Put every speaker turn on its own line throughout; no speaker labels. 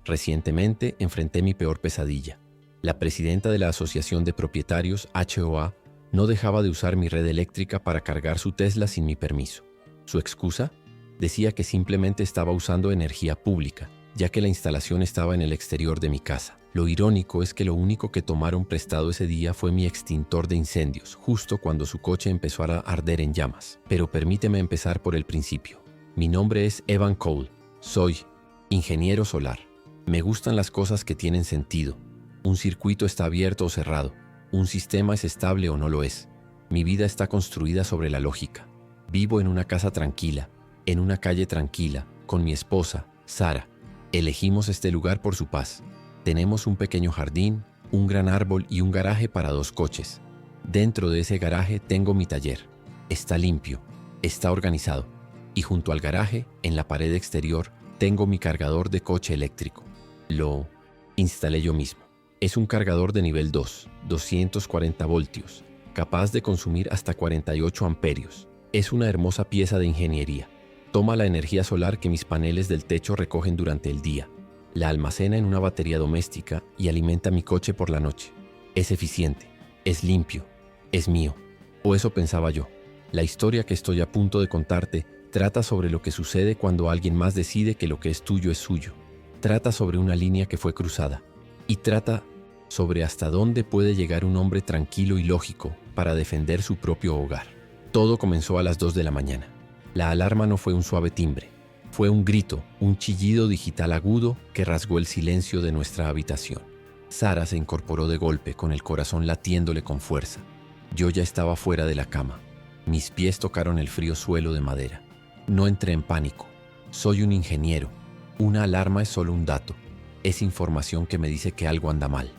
Recientemente enfrenté mi peor pesadilla. La presidenta de la Asociación de Propietarios, HOA, no dejaba de usar mi red eléctrica para cargar su Tesla sin mi permiso. Su excusa decía que simplemente estaba usando energía pública, ya que la instalación estaba en el exterior de mi casa. Lo irónico es que lo único que tomaron prestado ese día fue mi extintor de incendios, justo cuando su coche empezó a arder en llamas. Pero permíteme empezar por el principio. Mi nombre es Evan Cole. Soy ingeniero solar. Me gustan las cosas que tienen sentido. Un circuito está abierto o cerrado. Un sistema es estable o no lo es. Mi vida está construida sobre la lógica. Vivo en una casa tranquila, en una calle tranquila, con mi esposa, Sara. Elegimos este lugar por su paz. Tenemos un pequeño jardín, un gran árbol y un garaje para 2 coches. Dentro de ese garaje tengo mi taller. Está limpio, está organizado. Y junto al garaje, en la pared exterior, tengo mi cargador de coche eléctrico. Lo instalé yo mismo. Es un cargador de nivel 2, 240 voltios, capaz de consumir hasta 48 amperios. Es una hermosa pieza de ingeniería. Toma la energía solar que mis paneles del techo recogen durante el día, la almacena en una batería doméstica y alimenta mi coche por la noche. Es eficiente, es limpio, es mío. O eso pensaba yo. La historia que estoy a punto de contarte trata sobre lo que sucede cuando alguien más decide que lo que es tuyo es suyo. Trata sobre una línea que fue cruzada. Y trata sobre hasta dónde puede llegar un hombre tranquilo y lógico para defender su propio hogar. Todo comenzó a las 2 de la mañana. La alarma no fue un suave timbre. Fue un grito, un chillido digital agudo que rasgó el silencio de nuestra habitación. Sara se incorporó de golpe con el corazón latiéndole con fuerza. Yo ya estaba fuera de la cama. Mis pies tocaron el frío suelo de madera. No entré en pánico. Soy un ingeniero. Una alarma es solo un dato. Es información que me dice que algo anda mal.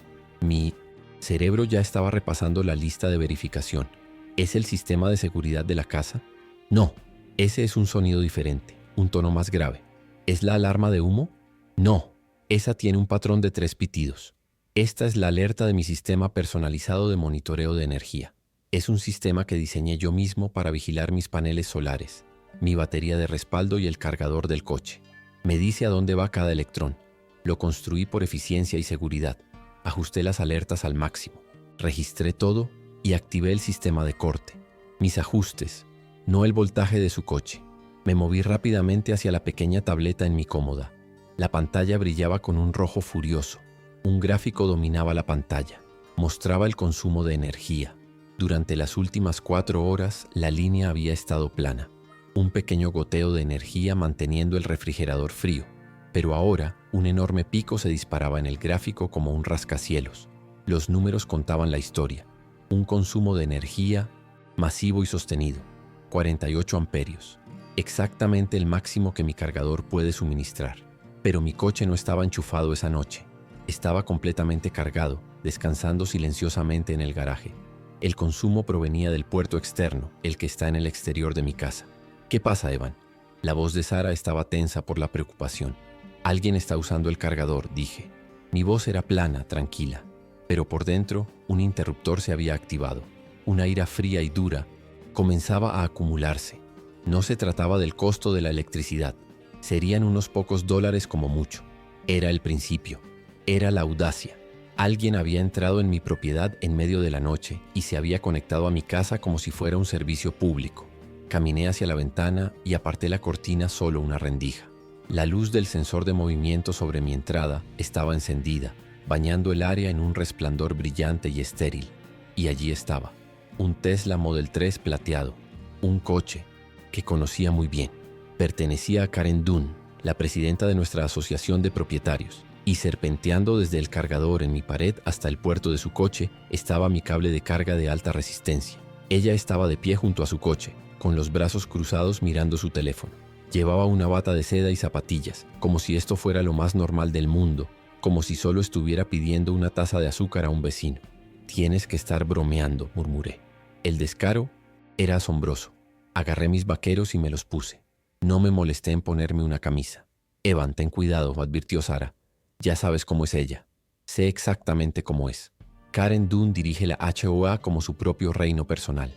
Mi cerebro ya estaba repasando la lista de verificación. ¿Es el sistema de seguridad de la casa? No, ese es un sonido diferente, un tono más grave. ¿Es la alarma de humo? No, esa tiene un patrón de 3 pitidos. Esta es la alerta de mi sistema personalizado de monitoreo de energía. Es un sistema que diseñé yo mismo para vigilar mis paneles solares, mi batería de respaldo y el cargador del coche. Me dice a dónde va cada electrón. Lo construí por eficiencia y seguridad. Ajusté las alertas al máximo. Registré todo y activé el sistema de corte. Mis ajustes, no el voltaje de su coche. Me moví rápidamente hacia la pequeña tableta en mi cómoda. La pantalla brillaba con un rojo furioso. Un gráfico dominaba la pantalla. Mostraba el consumo de energía. Durante las últimas 4 horas, la línea había estado plana. Un pequeño goteo de energía manteniendo el refrigerador frío. Pero ahora, un enorme pico se disparaba en el gráfico como un rascacielos. Los números contaban la historia. Un consumo de energía masivo y sostenido. 48 amperios. Exactamente el máximo que mi cargador puede suministrar. Pero mi coche no estaba enchufado esa noche. Estaba completamente cargado, descansando silenciosamente en el garaje. El consumo provenía del puerto externo, el que está en el exterior de mi casa. ¿Qué pasa, Evan? La voz de Sara estaba tensa por la preocupación. Alguien está usando el cargador, dije. Mi voz era plana, tranquila, pero por dentro un interruptor se había activado. Una ira fría y dura comenzaba a acumularse. No se trataba del costo de la electricidad. Serían unos pocos dólares como mucho. Era el principio. Era la audacia. Alguien había entrado en mi propiedad en medio de la noche y se había conectado a mi casa como si fuera un servicio público. Caminé hacia la ventana y aparté la cortina solo una rendija. La luz del sensor de movimiento sobre mi entrada estaba encendida, bañando el área en un resplandor brillante y estéril. Y allí estaba, un Tesla Model 3 plateado, un coche que conocía muy bien. Pertenecía a Karen Dunn, la presidenta de nuestra asociación de propietarios, y serpenteando desde el cargador en mi pared hasta el puerto de su coche estaba mi cable de carga de alta resistencia. Ella estaba de pie junto a su coche, con los brazos cruzados mirando su teléfono. Llevaba una bata de seda y zapatillas, como si esto fuera lo más normal del mundo, como si solo estuviera pidiendo una taza de azúcar a un vecino. «Tienes que estar bromeando», murmuré. El descaro era asombroso. Agarré mis vaqueros y me los puse. No me molesté en ponerme una camisa. «Evan, ten cuidado», advirtió Sara. «Ya sabes cómo es ella. Sé exactamente cómo es». Karen Dunn dirige la HOA como su propio reino personal.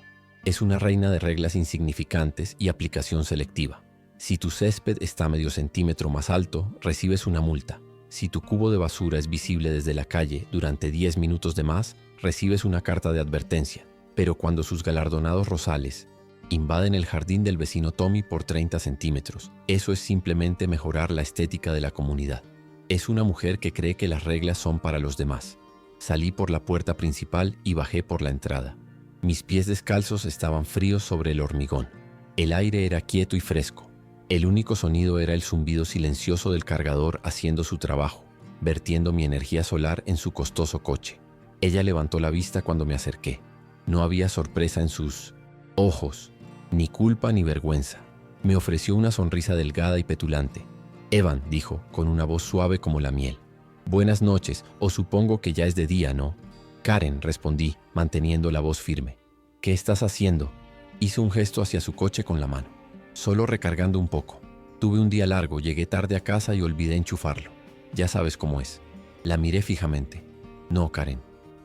Es una reina de reglas insignificantes y aplicación selectiva. Si tu césped está medio centímetro más alto, recibes una multa. Si tu cubo de basura es visible desde la calle durante 10 minutos de más, recibes una carta de advertencia. Pero cuando sus galardonados rosales invaden el jardín del vecino Tommy por 30 centímetros, eso es simplemente mejorar la estética de la comunidad. Es una mujer que cree que las reglas son para los demás. Salí por la puerta principal y bajé por la entrada. Mis pies descalzos estaban fríos sobre el hormigón. El aire era quieto y fresco. El único sonido era el zumbido silencioso del cargador haciendo su trabajo, vertiendo mi energía solar en su costoso coche. Ella levantó la vista cuando me acerqué. No había sorpresa en sus ojos, ni culpa ni vergüenza. Me ofreció una sonrisa delgada y petulante. Evan, dijo, con una voz suave como la miel. Buenas noches, o supongo que ya es de día, ¿no? Karen, respondí, manteniendo la voz firme. ¿Qué estás haciendo? Hizo un gesto hacia su coche con la mano. Solo recargando un poco. Tuve un día largo, llegué tarde a casa y olvidé enchufarlo. Ya sabes cómo es. La miré fijamente. No, Karen,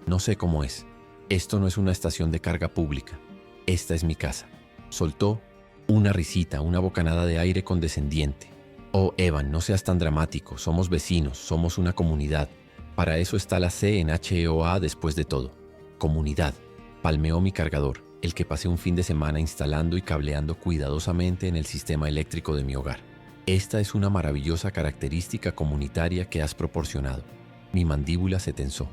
no sé cómo es. Esto no es una estación de carga pública. Esta es mi casa. Soltó una risita, una bocanada de aire condescendiente. Oh, Evan, no seas tan dramático. Somos vecinos, somos una comunidad. Para eso está la C en HEOA después de todo. Comunidad. Palmeó mi cargador, el que pasé un fin de semana instalando y cableando cuidadosamente en el sistema eléctrico de mi hogar. Esta es una maravillosa característica comunitaria que has proporcionado. Mi mandíbula se tensó.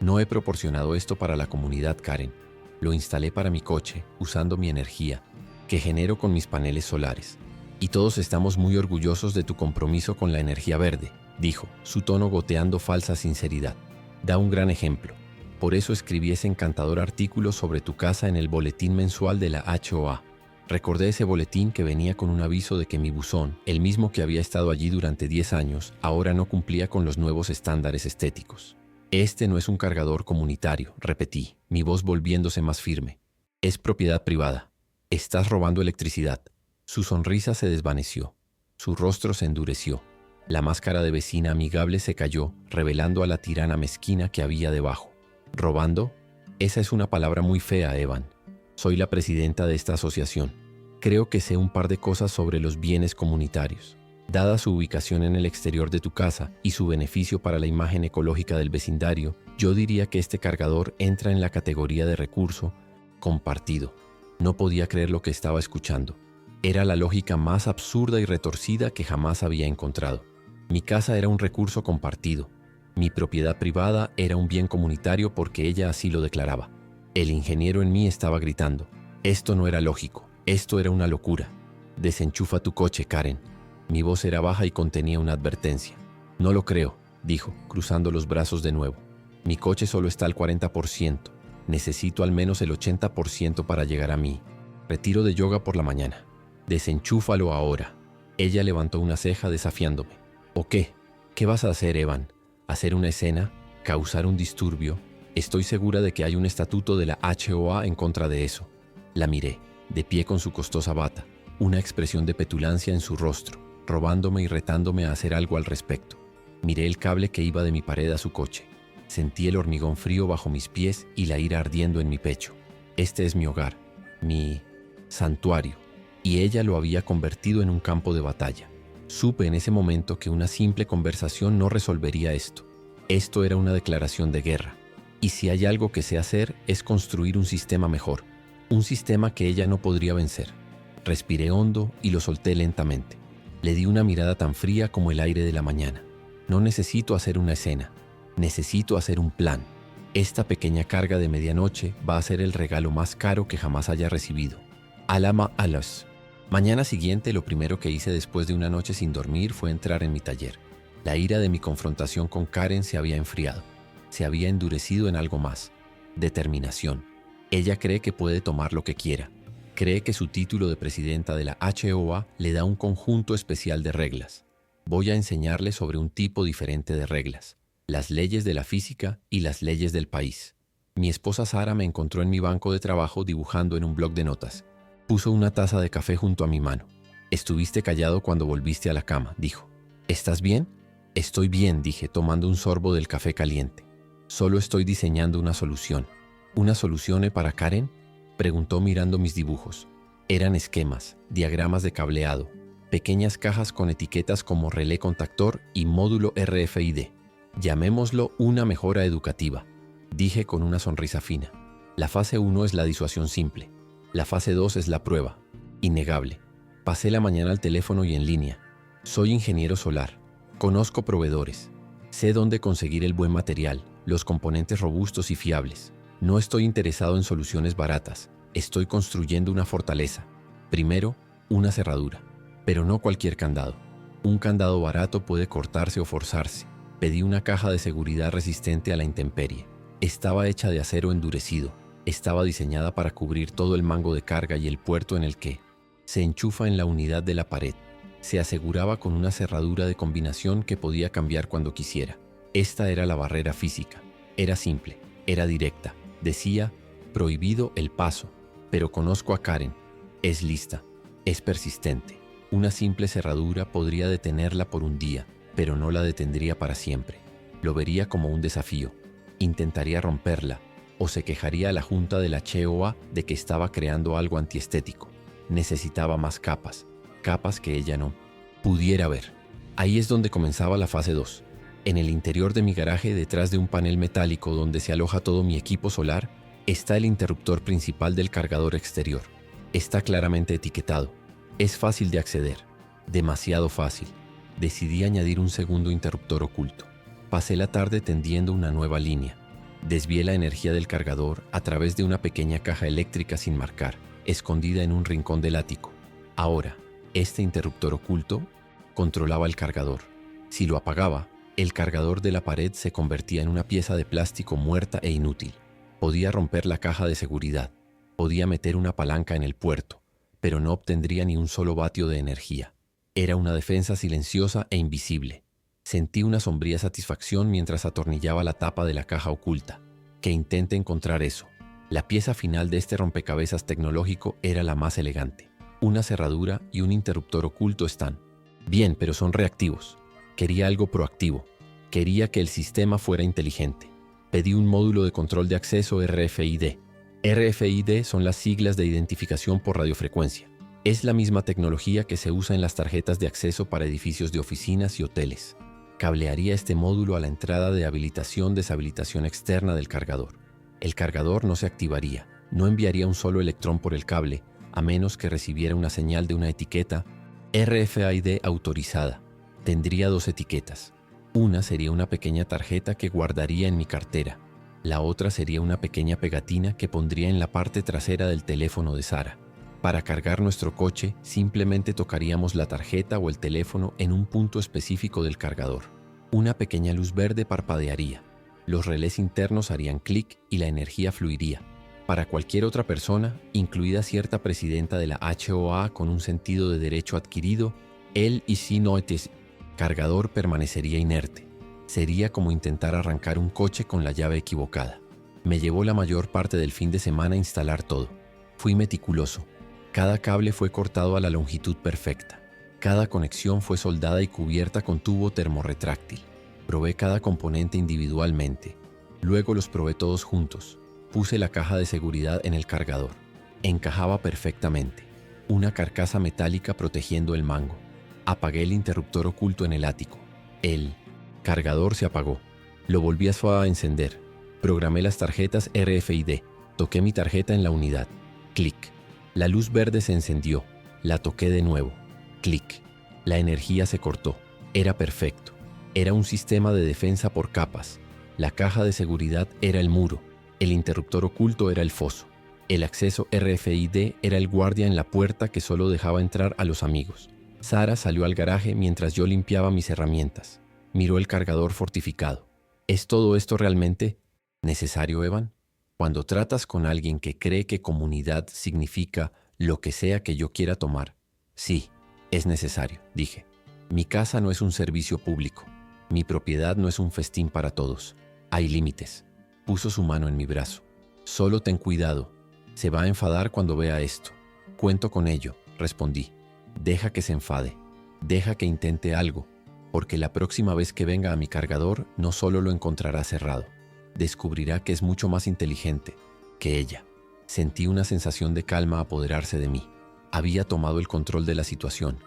No he proporcionado esto para la comunidad, Karen. Lo instalé para mi coche, usando mi energía, que genero con mis paneles solares. Y todos estamos muy orgullosos de tu compromiso con la energía verde, dijo, su tono goteando falsa sinceridad. Da un gran ejemplo. Por eso escribí ese encantador artículo sobre tu casa en el boletín mensual de la HOA. Recordé ese boletín que venía con un aviso de que mi buzón, el mismo que había estado allí durante 10 años, ahora no cumplía con los nuevos estándares estéticos. Este no es un cargador comunitario, repetí, mi voz volviéndose más firme. Es propiedad privada. Estás robando electricidad. Su sonrisa se desvaneció. Su rostro se endureció. La máscara de vecina amigable se cayó, revelando a la tirana mezquina que había debajo. ¿Robando? Esa es una palabra muy fea, Evan. Soy la presidenta de esta asociación. Creo que sé un par de cosas sobre los bienes comunitarios. Dada su ubicación en el exterior de tu casa y su beneficio para la imagen ecológica del vecindario, yo diría que este cargador entra en la categoría de recurso compartido. No podía creer lo que estaba escuchando. Era la lógica más absurda y retorcida que jamás había encontrado. Mi casa era un recurso compartido. Mi propiedad privada era un bien comunitario porque ella así lo declaraba. El ingeniero en mí estaba gritando. Esto no era lógico. Esto era una locura. Desenchufa tu coche, Karen. Mi voz era baja y contenía una advertencia. No lo creo, dijo, cruzando los brazos de nuevo. Mi coche solo está al 40%. Necesito al menos el 80% para llegar a mí. Retiro de yoga por la mañana. Desenchúfalo ahora. Ella levantó una ceja desafiándome. ¿O qué? ¿Qué vas a hacer, Evan? ¿Hacer una escena? ¿Causar un disturbio? Estoy segura de que hay un estatuto de la HOA en contra de eso. La miré, de pie con su costosa bata, una expresión de petulancia en su rostro, robándome y retándome a hacer algo al respecto. Miré el cable que iba de mi pared a su coche. Sentí el hormigón frío bajo mis pies y la ira ardiendo en mi pecho. Este es mi hogar, mi santuario, y ella lo había convertido en un campo de batalla. Supe en ese momento que una simple conversación no resolvería esto. Esto era una declaración de guerra. Y si hay algo que sé hacer es construir un sistema mejor. Un sistema que ella no podría vencer. Respiré hondo y lo solté lentamente. Le di una mirada tan fría como el aire de la mañana. No necesito hacer una escena. Necesito hacer un plan. Esta pequeña carga de medianoche va a ser el regalo más caro que jamás haya recibido. Alama alas. Mañana siguiente, lo primero que hice después de una noche sin dormir fue entrar en mi taller. La ira de mi confrontación con Karen se había enfriado. Se había endurecido en algo más. Determinación. Ella cree que puede tomar lo que quiera. Cree que su título de presidenta de la HOA le da un conjunto especial de reglas. Voy a enseñarle sobre un tipo diferente de reglas. Las leyes de la física y las leyes del país. Mi esposa Sara me encontró en mi banco de trabajo dibujando en un bloc de notas. Puso una taza de café junto a mi mano. Estuviste callado cuando volviste a la cama, dijo. ¿Estás bien? Estoy bien, dije, tomando un sorbo del café caliente. Solo estoy diseñando una solución. ¿Una solución para Karen? Preguntó mirando mis dibujos. Eran esquemas, diagramas de cableado. pequeñas cajas con etiquetas como relé contactor y módulo RFID. Llamémoslo una mejora educativa, dije con una sonrisa fina. La fase 1 es la disuasión simple. La fase 2 es la prueba. Innegable. Pasé la mañana al teléfono y en línea. Soy ingeniero solar. Conozco proveedores. Sé dónde conseguir el buen material, los componentes robustos y fiables. No estoy interesado en soluciones baratas. Estoy construyendo una fortaleza. Primero, una cerradura. Pero no cualquier candado. Un candado barato puede cortarse o forzarse. Pedí una caja de seguridad resistente a la intemperie. Estaba hecha de acero endurecido. Estaba diseñada para cubrir todo el mango de carga y el puerto en el que se enchufa en la unidad de la pared. Se aseguraba con una cerradura de combinación que podía cambiar cuando quisiera. Esta era la barrera física. Era simple, era directa. Decía, prohibido el paso. Pero conozco a Karen. Es lista, es persistente. Una simple cerradura podría detenerla por un día, pero no la detendría para siempre. Lo vería como un desafío. Intentaría romperla, o se quejaría a la junta de la HOA de que estaba creando algo antiestético. Necesitaba más capas, capas que ella no pudiera ver. Ahí es donde comenzaba la fase 2. En el interior de mi garaje, detrás de un panel metálico donde se aloja todo mi equipo solar, está el interruptor principal del cargador exterior. Está claramente etiquetado. Es fácil de acceder. Demasiado fácil. Decidí añadir un segundo interruptor oculto. Pasé la tarde tendiendo una nueva línea. Desvié la energía del cargador a través de una pequeña caja eléctrica sin marcar, escondida en un rincón del ático. Ahora, este interruptor oculto controlaba el cargador. Si lo apagaba, el cargador de la pared se convertía en una pieza de plástico muerta e inútil. Podía romper la caja de seguridad, podía meter una palanca en el puerto, pero no obtendría ni un solo vatio de energía. Era una defensa silenciosa e invisible. Sentí una sombría satisfacción mientras atornillaba la tapa de la caja oculta. Que intente encontrar eso. La pieza final de este rompecabezas tecnológico era la más elegante. Una cerradura y un interruptor oculto están bien, pero son reactivos. Quería algo proactivo. Quería que el sistema fuera inteligente. Pedí un módulo de control de acceso RFID. RFID son las siglas de identificación por radiofrecuencia. Es la misma tecnología que se usa en las tarjetas de acceso para edificios de oficinas y hoteles. Cablearía este módulo a la entrada de habilitación-deshabilitación externa del cargador. El cargador no se activaría, no enviaría un solo electrón por el cable, a menos que recibiera una señal de una etiqueta RFID autorizada. Tendría 2 etiquetas. Una sería una pequeña tarjeta que guardaría en mi cartera. La otra sería una pequeña pegatina que pondría en la parte trasera del teléfono de Sara. Para cargar nuestro coche, simplemente tocaríamos la tarjeta o el teléfono en un punto específico del cargador. Una pequeña luz verde parpadearía. Los relés internos harían clic y la energía fluiría. Para cualquier otra persona, incluida cierta presidenta de la HOA con un sentido de derecho adquirido, el cargador permanecería inerte. Sería como intentar arrancar un coche con la llave equivocada. Me llevó la mayor parte del fin de semana instalar todo. Fui meticuloso. Cada cable fue cortado a la longitud perfecta. Cada conexión fue soldada y cubierta con tubo termorretráctil. Probé cada componente individualmente. Luego los probé todos juntos. Puse la caja de seguridad en el cargador. Encajaba perfectamente. Una carcasa metálica protegiendo el mango. Apagué el interruptor oculto en el ático. El cargador se apagó. Lo volví a encender. Programé las tarjetas RFID. Toqué mi tarjeta en la unidad. Clic. La luz verde se encendió. La toqué de nuevo. Clic. La energía se cortó. Era perfecto. Era un sistema de defensa por capas. La caja de seguridad era el muro. El interruptor oculto era el foso. El acceso RFID era el guardia en la puerta que solo dejaba entrar a los amigos. Sara salió al garaje mientras yo limpiaba mis herramientas. Miró el cargador fortificado. ¿Es todo esto realmente necesario, Evan? Cuando tratas con alguien que cree que comunidad significa lo que sea que yo quiera tomar. Sí, es necesario, dije. Mi casa no es un servicio público. Mi propiedad no es un festín para todos. Hay límites. Puso su mano en mi brazo. Solo ten cuidado. Se va a enfadar cuando vea esto. Cuento con ello, respondí. Deja que se enfade. Deja que intente algo, porque la próxima vez que venga a mi cargador no solo lo encontrará cerrado. Descubrirá que es mucho más inteligente que ella. Sentí una sensación de calma apoderarse de mí. Había tomado el control de la situación.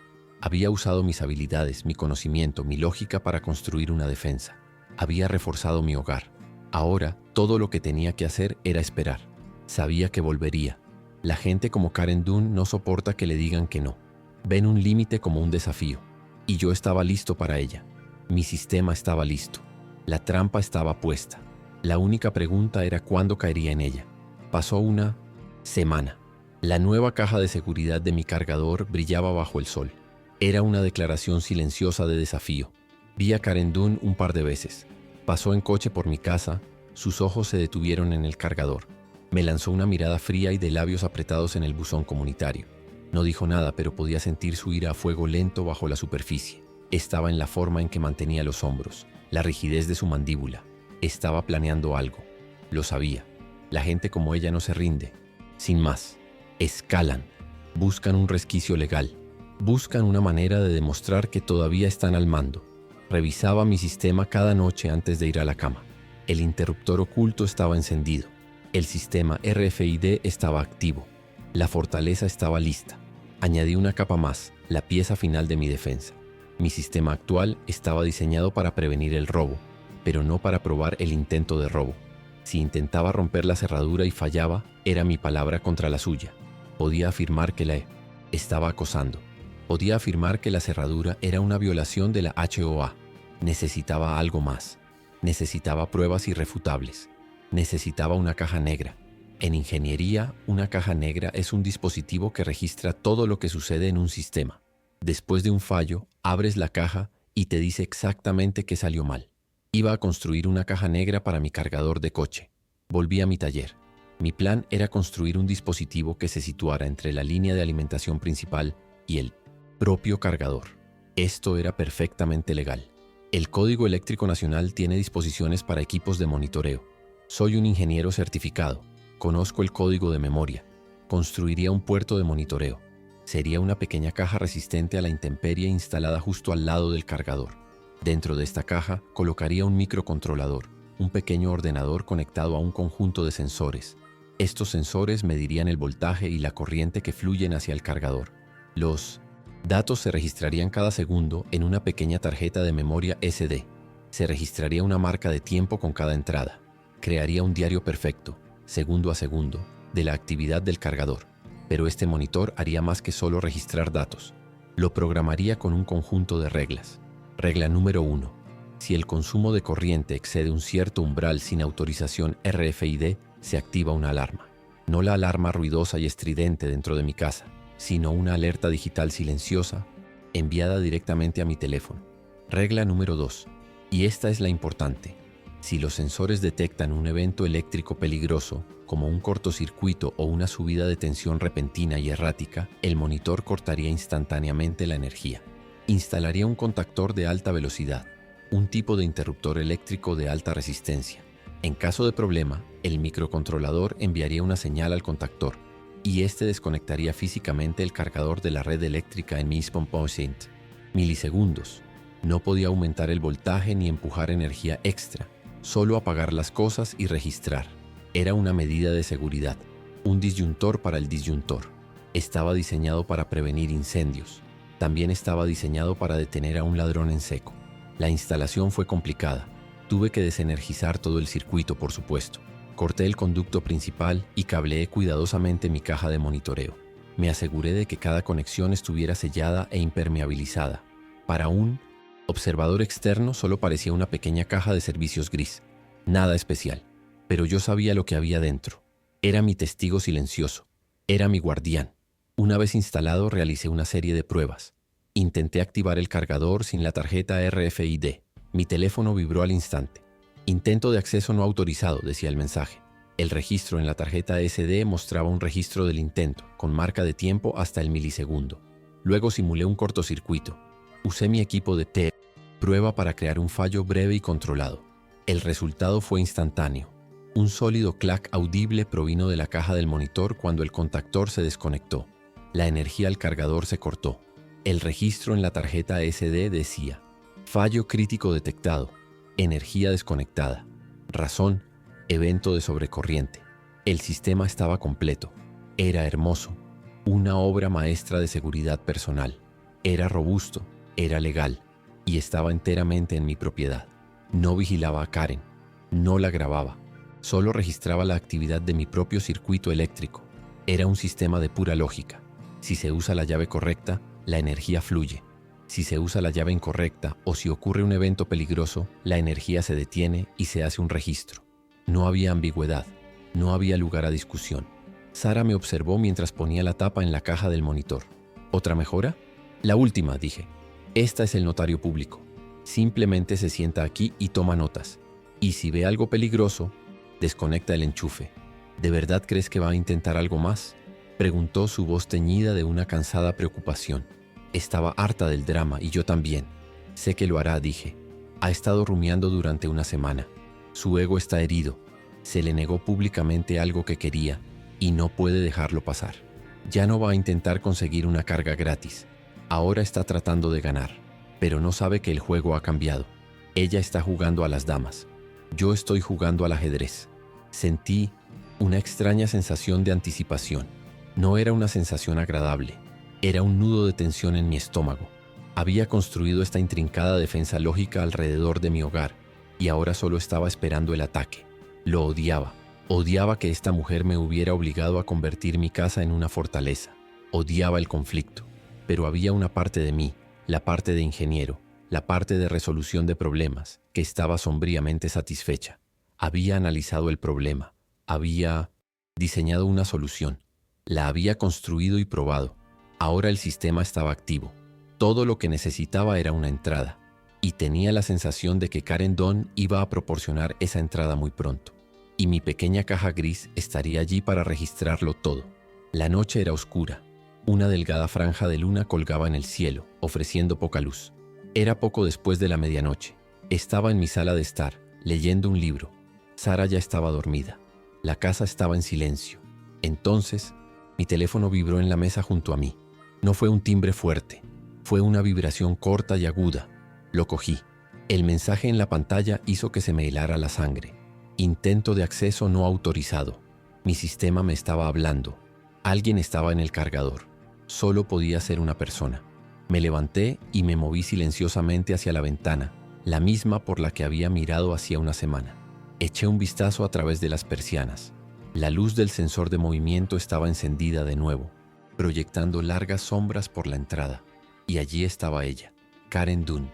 Había usado mis habilidades, mi conocimiento, mi lógica para construir una defensa. Había reforzado mi hogar. Ahora, todo lo que tenía que hacer era esperar. Sabía que volvería. La gente como Karen Dunn no soporta que le digan que no. Ven un límite como un desafío. Y yo estaba listo para ella. Mi sistema estaba listo. La trampa estaba puesta. La única pregunta era cuándo caería en ella. Pasó una semana. La nueva caja de seguridad de mi cargador brillaba bajo el sol. Era una declaración silenciosa de desafío. Vi a Karen Dunn un par de veces. Pasó en coche por mi casa, sus ojos se detuvieron en el cargador. Me lanzó una mirada fría y de labios apretados en el buzón comunitario. No dijo nada, pero podía sentir su ira a fuego lento bajo la superficie. Estaba en la forma en que mantenía los hombros, la rigidez de su mandíbula. Estaba planeando algo. Lo sabía. La gente como ella no se rinde. Sin más. Escalan. Buscan un resquicio legal. Buscan una manera de demostrar que todavía están al mando. Revisaba mi sistema cada noche antes de ir a la cama. El interruptor oculto estaba encendido. El sistema RFID estaba activo. La fortaleza estaba lista. Añadí una capa más, la pieza final de mi defensa. Mi sistema actual estaba diseñado para prevenir el robo, pero no para probar el intento de robo. Si intentaba romper la cerradura y fallaba, era mi palabra contra la suya. Podía afirmar que la estaba acosando. Podía afirmar que la cerradura era una violación de la HOA. Necesitaba algo más. Necesitaba pruebas irrefutables. Necesitaba una caja negra. En ingeniería, una caja negra es un dispositivo que registra todo lo que sucede en un sistema. Después de un fallo, abres la caja y te dice exactamente qué salió mal. Iba a construir una caja negra para mi cargador de coche. Volví a mi taller. Mi plan era construir un dispositivo que se situara entre la línea de alimentación principal y el propio cargador. Esto era perfectamente legal. El Código Eléctrico Nacional tiene disposiciones para equipos de monitoreo. Soy un ingeniero certificado. Conozco el código de memoria. Construiría un puerto de monitoreo. Sería una pequeña caja resistente a la intemperie instalada justo al lado del cargador. Dentro de esta caja colocaría un microcontrolador, un pequeño ordenador conectado a un conjunto de sensores. Estos sensores medirían el voltaje y la corriente que fluyen hacia el cargador. Los datos se registrarían cada segundo en una pequeña tarjeta de memoria SD. Se registraría una marca de tiempo con cada entrada. Crearía un diario perfecto, segundo a segundo, de la actividad del cargador. Pero este monitor haría más que solo registrar datos. Lo programaría con un conjunto de reglas. Regla número 1. Si el consumo de corriente excede un cierto umbral sin autorización RFID, se activa una alarma. No la alarma ruidosa y estridente dentro de mi casa, sino una alerta digital silenciosa enviada directamente a mi teléfono. Regla número 2. Y esta es la importante. Si los sensores detectan un evento eléctrico peligroso, como un cortocircuito o una subida de tensión repentina y errática, el monitor cortaría instantáneamente la energía. Instalaría un contactor de alta velocidad, un tipo de interruptor eléctrico de alta resistencia. En caso de problema, el microcontrolador enviaría una señal al contactor y este desconectaría físicamente el cargador de la red eléctrica en milisegundos. No podía aumentar el voltaje ni empujar energía extra, solo apagar las cosas y registrar. Era una medida de seguridad, un disyuntor para el disyuntor. Estaba diseñado para prevenir incendios. También estaba diseñado para detener a un ladrón en seco. La instalación fue complicada. Tuve que desenergizar todo el circuito, por supuesto. Corté el conducto principal y cableé cuidadosamente mi caja de monitoreo. Me aseguré de que cada conexión estuviera sellada e impermeabilizada. Para un observador externo solo parecía una pequeña caja de servicios gris. Nada especial. Pero yo sabía lo que había dentro. Era mi testigo silencioso. Era mi guardián. Una vez instalado, realicé una serie de pruebas. Intenté activar el cargador sin la tarjeta RFID. Mi teléfono vibró al instante. Intento de acceso no autorizado, decía el mensaje. El registro en la tarjeta SD mostraba un registro del intento, con marca de tiempo hasta el milisegundo. Luego simulé un cortocircuito. Usé mi equipo de prueba para crear un fallo breve y controlado. El resultado fue instantáneo. Un sólido clac audible provino de la caja del monitor cuando el contactor se desconectó. La energía al cargador se cortó. El registro en la tarjeta SD decía: fallo crítico detectado. Energía desconectada. Razón: evento de sobrecorriente. El sistema estaba completo. Era hermoso. Una obra maestra de seguridad personal. Era robusto, era legal y estaba enteramente en mi propiedad. No vigilaba a Karen, no la grababa, solo registraba la actividad de mi propio circuito eléctrico. Era un sistema de pura lógica. Si se usa la llave correcta, la energía fluye. Si se usa la llave incorrecta o si ocurre un evento peligroso, la energía se detiene y se hace un registro. No había ambigüedad, no había lugar a discusión. Sara me observó mientras ponía la tapa en la caja del monitor. ¿Otra mejora? La última, dije. Esta es el notario público. Simplemente se sienta aquí y toma notas. Y si ve algo peligroso, desconecta el enchufe. ¿De verdad crees que va a intentar algo más?, preguntó, su voz teñida de una cansada preocupación. Estaba harta del drama y yo también. Sé que lo hará, dije. Ha estado rumiando durante una semana. Su ego está herido. Se le negó públicamente algo que quería y no puede dejarlo pasar. Ya no va a intentar conseguir una carga gratis. Ahora está tratando de ganar, pero no sabe que el juego ha cambiado. Ella está jugando a las damas. Yo estoy jugando al ajedrez. Sentí una extraña sensación de anticipación. No era una sensación agradable. Era un nudo de tensión en mi estómago. Había construido esta intrincada defensa lógica alrededor de mi hogar y ahora solo estaba esperando el ataque. Lo odiaba. Odiaba que esta mujer me hubiera obligado a convertir mi casa en una fortaleza. Odiaba el conflicto. Pero había una parte de mí, la parte de ingeniero, la parte de resolución de problemas, que estaba sombríamente satisfecha. Había analizado el problema. Había diseñado una solución. La había construido y probado. Ahora el sistema estaba activo. Todo lo que necesitaba era una entrada. Y tenía la sensación de que Karen Dunn iba a proporcionar esa entrada muy pronto. Y mi pequeña caja gris estaría allí para registrarlo todo. La noche era oscura. Una delgada franja de luna colgaba en el cielo, ofreciendo poca luz. Era poco después de la medianoche. Estaba en mi sala de estar, leyendo un libro. Sara ya estaba dormida. La casa estaba en silencio. Entonces, mi teléfono vibró en la mesa junto a mí. No fue un timbre fuerte. Fue una vibración corta y aguda. Lo cogí. El mensaje en la pantalla hizo que se me helara la sangre. Intento de acceso no autorizado. Mi sistema me estaba hablando. Alguien estaba en el cargador. Solo podía ser una persona. Me levanté y me moví silenciosamente hacia la ventana, la misma por la que había mirado hacía una semana. Eché un vistazo a través de las persianas. La luz del sensor de movimiento estaba encendida de nuevo, proyectando largas sombras por la entrada. Y allí estaba ella, Karen Dunn.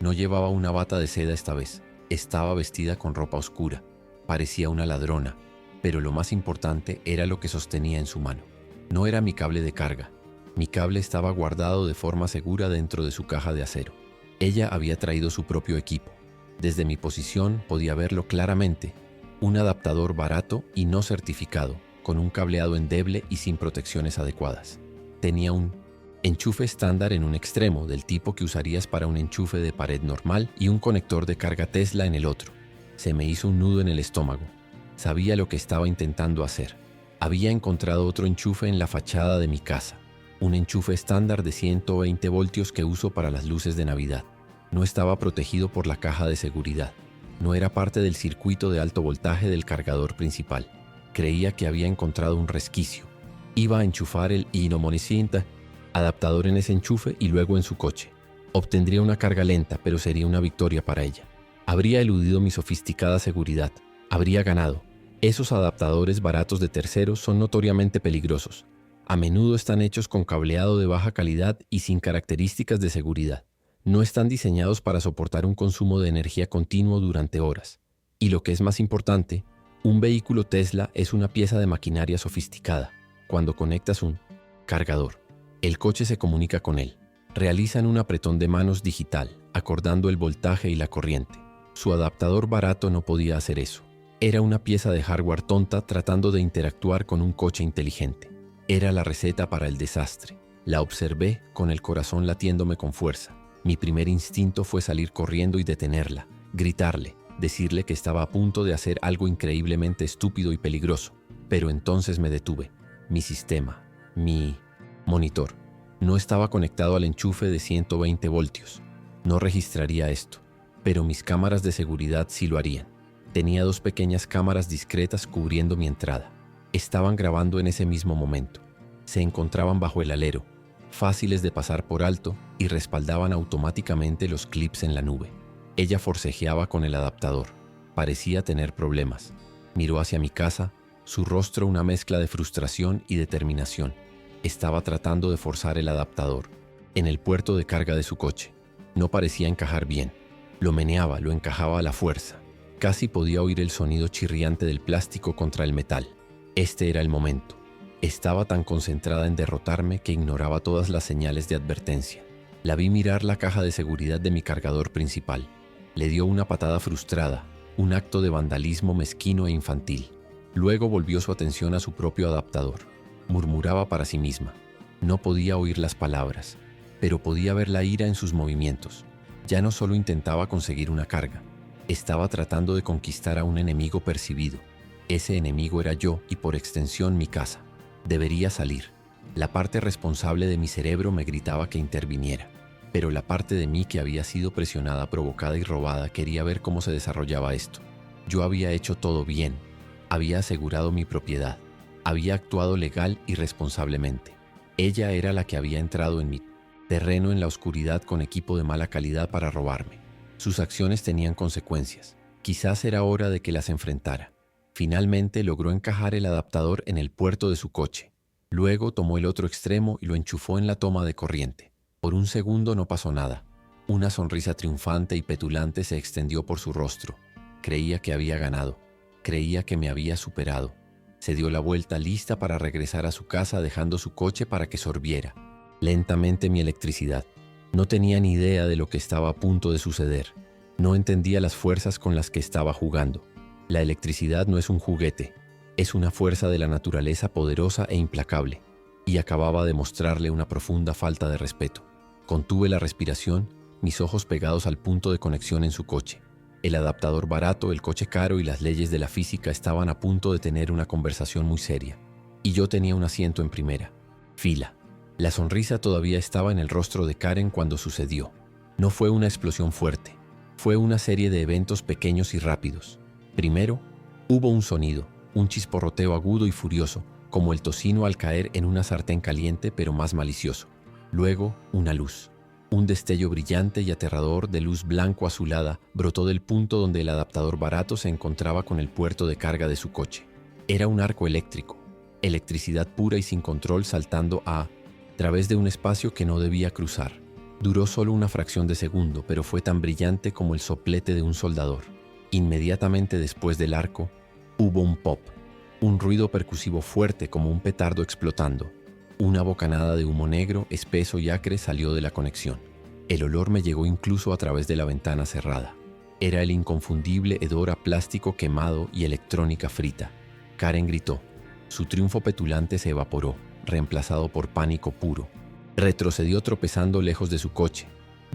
No llevaba una bata de seda esta vez. Estaba vestida con ropa oscura. Parecía una ladrona, pero lo más importante era lo que sostenía en su mano. No era mi cable de carga. Mi cable estaba guardado de forma segura dentro de su caja de acero. Ella había traído su propio equipo. Desde mi posición podía verlo claramente. Un adaptador barato y no certificado, con un cableado endeble y sin protecciones adecuadas. Tenía un enchufe estándar en un extremo, del tipo que usarías para un enchufe de pared normal, y un conector de carga Tesla en el otro. Se me hizo un nudo en el estómago. Sabía lo que estaba intentando hacer. Había encontrado otro enchufe en la fachada de mi casa. Un enchufe estándar de 120 voltios que uso para las luces de Navidad. No estaba protegido por la caja de seguridad. No era parte del circuito de alto voltaje del cargador principal. Creía que había encontrado un resquicio. Iba a enchufar el Inomonicinte adaptador en ese enchufe y luego en su coche. Obtendría una carga lenta, pero sería una victoria para ella. Habría eludido mi sofisticada seguridad. Habría ganado. Esos adaptadores baratos de terceros son notoriamente peligrosos. A menudo están hechos con cableado de baja calidad y sin características de seguridad. No están diseñados para soportar un consumo de energía continuo durante horas. Y lo que es más importante, un vehículo Tesla es una pieza de maquinaria sofisticada. Cuando conectas un cargador, el coche se comunica con él. Realizan un apretón de manos digital, acordando el voltaje y la corriente. Su adaptador barato no podía hacer eso. Era una pieza de hardware tonta tratando de interactuar con un coche inteligente. Era la receta para el desastre. La observé con el corazón latiéndome con fuerza. Mi primer instinto fue salir corriendo y detenerla, gritarle, decirle que estaba a punto de hacer algo increíblemente estúpido y peligroso. Pero entonces me detuve. Mi sistema, mi monitor, no estaba conectado al enchufe de 120 voltios. No registraría esto, pero mis cámaras de seguridad sí lo harían. Tenía 2 pequeñas cámaras discretas cubriendo mi entrada. Estaban grabando en ese mismo momento. Se encontraban bajo el alero, fáciles de pasar por alto y respaldaban automáticamente los clips en la nube. Ella forcejeaba con el adaptador. Parecía tener problemas. Miró hacia mi casa, su rostro una mezcla de frustración y determinación. Estaba tratando de forzar el adaptador en el puerto de carga de su coche. No parecía encajar bien. Lo meneaba, lo encajaba a la fuerza. Casi podía oír el sonido chirriante del plástico contra el metal. Este era el momento. Estaba tan concentrada en derrotarme que ignoraba todas las señales de advertencia. La vi mirar la caja de seguridad de mi cargador principal. Le dio una patada frustrada, un acto de vandalismo mezquino e infantil. Luego volvió su atención a su propio adaptador. Murmuraba para sí misma. No podía oír las palabras, pero podía ver la ira en sus movimientos. Ya no solo intentaba conseguir una carga, estaba tratando de conquistar a un enemigo percibido. Ese enemigo era yo y por extensión mi casa. Debería salir. La parte responsable de mi cerebro me gritaba que interviniera, pero la parte de mí que había sido presionada, provocada y robada quería ver cómo se desarrollaba esto. Yo había hecho todo bien, había asegurado mi propiedad, había actuado legal y responsablemente. Ella era la que había entrado en mi terreno en la oscuridad con equipo de mala calidad para robarme. Sus acciones tenían consecuencias. Quizás era hora de que las enfrentara. Finalmente logró encajar el adaptador en el puerto de su coche. Luego tomó el otro extremo y lo enchufó en la toma de corriente. Por un segundo no pasó nada. Una sonrisa triunfante y petulante se extendió por su rostro. Creía que había ganado. Creía que me había superado. Se dio la vuelta lista para regresar a su casa dejando su coche para que sorbiera lentamente mi electricidad. No tenía ni idea de lo que estaba a punto de suceder. No entendía las fuerzas con las que estaba jugando. La electricidad no es un juguete, es una fuerza de la naturaleza poderosa e implacable, y acababa de mostrarle una profunda falta de respeto. Contuve la respiración, mis ojos pegados al punto de conexión en su coche. El adaptador barato, el coche caro y las leyes de la física estaban a punto de tener una conversación muy seria, y yo tenía un asiento en primera fila. La sonrisa todavía estaba en el rostro de Karen cuando sucedió. No fue una explosión fuerte, fue una serie de eventos pequeños y rápidos. Primero, hubo un sonido, un chisporroteo agudo y furioso, como el tocino al caer en una sartén caliente pero más malicioso. Luego, una luz. Un destello brillante y aterrador de luz blanco-azulada brotó del punto donde el adaptador barato se encontraba con el puerto de carga de su coche. Era un arco eléctrico, electricidad pura y sin control saltando a través de un espacio que no debía cruzar. Duró solo una fracción de segundo, pero fue tan brillante como el soplete de un soldador. Inmediatamente después del arco, hubo un pop, un ruido percusivo fuerte como un petardo explotando. Una bocanada de humo negro, espeso y acre salió de la conexión. El olor me llegó incluso a través de la ventana cerrada. Era el inconfundible hedor a plástico quemado y electrónica frita. Karen gritó. Su triunfo petulante se evaporó, reemplazado por pánico puro. Retrocedió tropezando lejos de su coche,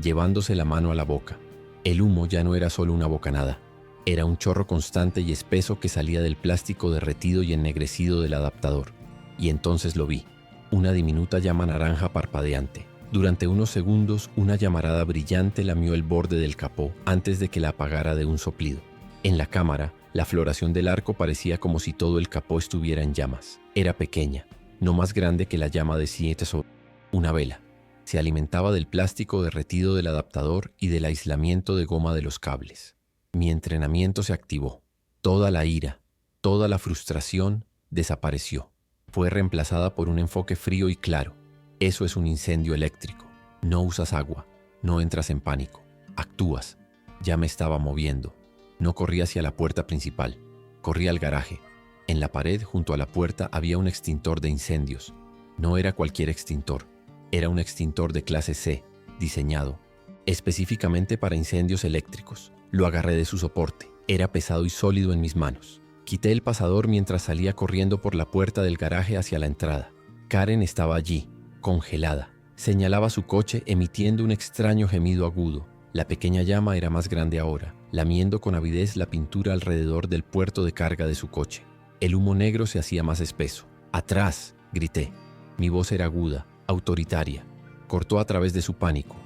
llevándose la mano a la boca. El humo ya no era solo una bocanada. Era un chorro constante y espeso que salía del plástico derretido y ennegrecido del adaptador. Y entonces lo vi. Una diminuta llama naranja parpadeante. Durante unos segundos, una llamarada brillante lamió el borde del capó antes de que la apagara de un soplido. En la cámara, la floración del arco parecía como si todo el capó estuviera en llamas. Era pequeña, no más grande que la llama de 7 sobre una vela. Se alimentaba del plástico derretido del adaptador y del aislamiento de goma de los cables. Mi entrenamiento se activó. Toda la ira, toda la frustración desapareció. Fue reemplazada por un enfoque frío y claro. Eso es un incendio eléctrico. No usas agua, no entras en pánico, actúas. Ya me estaba moviendo. No corrí hacia la puerta principal, corrí al garaje. En la pared junto a la puerta había un extintor de incendios. No era cualquier extintor, era un extintor de clase C, diseñado específicamente para incendios eléctricos. Lo agarré de su soporte, era pesado y sólido en mis manos. Quité el pasador mientras salía corriendo por la puerta del garaje hacia la entrada. Karen estaba allí, congelada. Señalaba su coche emitiendo un extraño gemido agudo. La pequeña llama era más grande ahora, lamiendo con avidez la pintura alrededor del puerto de carga de su coche. El humo negro se hacía más espeso. ¡Atrás!, grité. Mi voz era aguda, autoritaria. Cortó a través de su pánico.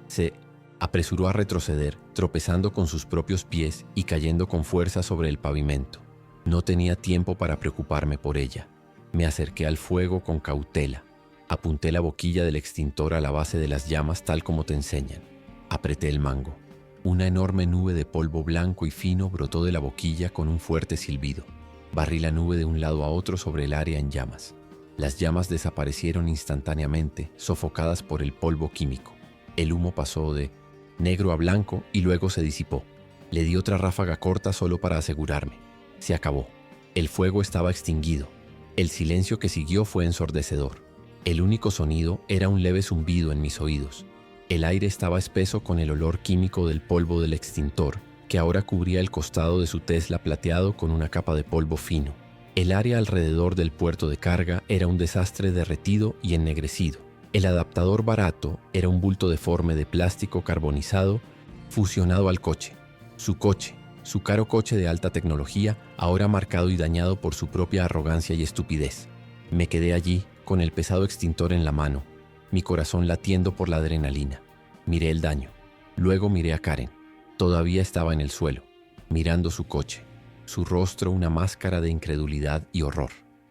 Se apresuró a retroceder, tropezando con sus propios pies y cayendo con fuerza sobre el pavimento. No tenía tiempo para preocuparme por ella. Me acerqué al fuego con cautela. Apunté la boquilla del extintor a la base de las llamas tal como te enseñan. Apreté el mango. Una enorme nube de polvo blanco y fino brotó de la boquilla con un fuerte silbido. Barrí la nube de un lado a otro sobre el área en llamas. Las llamas desaparecieron instantáneamente, sofocadas por el polvo químico. El humo pasó de negro a blanco y luego se disipó. Le di otra ráfaga corta solo para asegurarme. Se acabó. El fuego estaba extinguido. El silencio que siguió fue ensordecedor. El único sonido era un leve zumbido en mis oídos. El aire estaba espeso con el olor químico del polvo del extintor, que ahora cubría el costado de su Tesla plateado con una capa de polvo fino. El área alrededor del puerto de carga era un desastre derretido y ennegrecido. El adaptador barato era un bulto deforme de plástico carbonizado fusionado al coche. Su caro coche de alta tecnología, ahora marcado y dañado por su propia arrogancia y estupidez. Me quedé allí, con el pesado extintor en la mano, mi corazón latiendo por la adrenalina. Miré el daño. Luego miré a Karen. Todavía estaba en el suelo, mirando su coche. Su rostro una máscara de incredulidad y horror.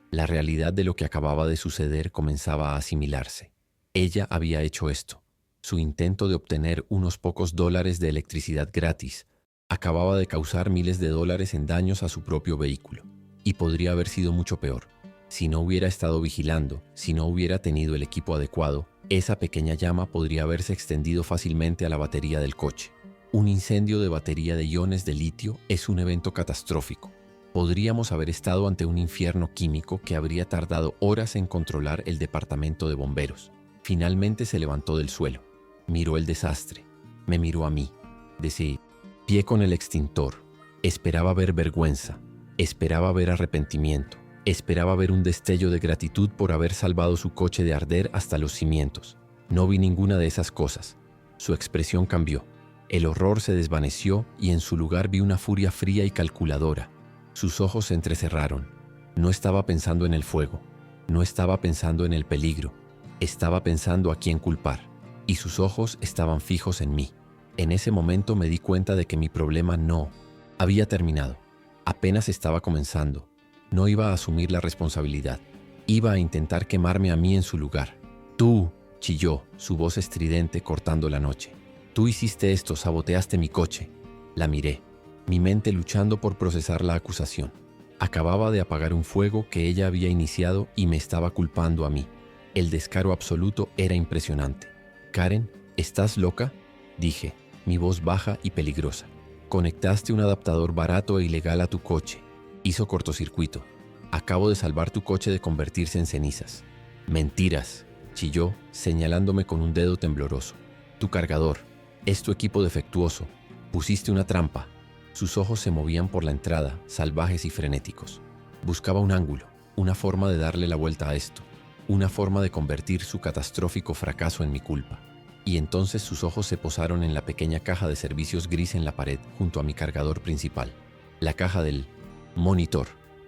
La realidad de lo que acababa de suceder comenzaba a asimilarse. Ella había hecho esto. Su intento de obtener unos pocos dólares de electricidad gratis acababa de causar miles de dólares en daños a su propio vehículo. Y podría haber sido mucho peor. Si no hubiera estado vigilando, si no hubiera tenido el equipo adecuado, esa pequeña llama podría haberse extendido fácilmente a la batería del coche. Un incendio de batería de iones de litio es un evento catastrófico. Podríamos haber estado ante un infierno químico que habría tardado horas en controlar el departamento de bomberos. Finalmente se levantó del suelo. Miró el desastre. Me miró a mí. Deseé. Pie con el extintor. Esperaba ver vergüenza. Esperaba ver arrepentimiento. Esperaba ver un destello de gratitud por haber salvado su coche de arder hasta los cimientos. No vi ninguna de esas cosas. Su expresión cambió. El horror se desvaneció y en su lugar vi una furia fría y calculadora. Sus ojos se entrecerraron. No estaba pensando en el fuego. No estaba pensando en el peligro. Estaba pensando a quién culpar. Y sus ojos estaban fijos en mí. En ese momento me di cuenta de que mi problema no había terminado. Apenas estaba comenzando. No iba a asumir la responsabilidad. Iba a intentar quemarme a mí en su lugar. Tú, chilló, su voz estridente cortando la noche. Tú hiciste esto, saboteaste mi coche. La miré, mi mente luchando por procesar la acusación. Acababa de apagar un fuego que ella había iniciado y me estaba culpando a mí. El descaro absoluto era impresionante. Karen, ¿estás loca?, dije, mi voz baja y peligrosa. Conectaste un adaptador barato e ilegal a tu coche. Hizo cortocircuito. Acabo de salvar tu coche de convertirse en cenizas. Mentiras, chilló, señalándome con un dedo tembloroso. Tu cargador. Es tu equipo defectuoso. Pusiste una trampa. Sus ojos se movían por la entrada, salvajes y frenéticos. Buscaba un ángulo, una forma de darle la vuelta a esto, una forma de convertir su catastrófico fracaso en mi culpa. Y entonces sus ojos se posaron en la pequeña caja de servicios gris en la pared, junto a mi cargador principal. La caja del monitor,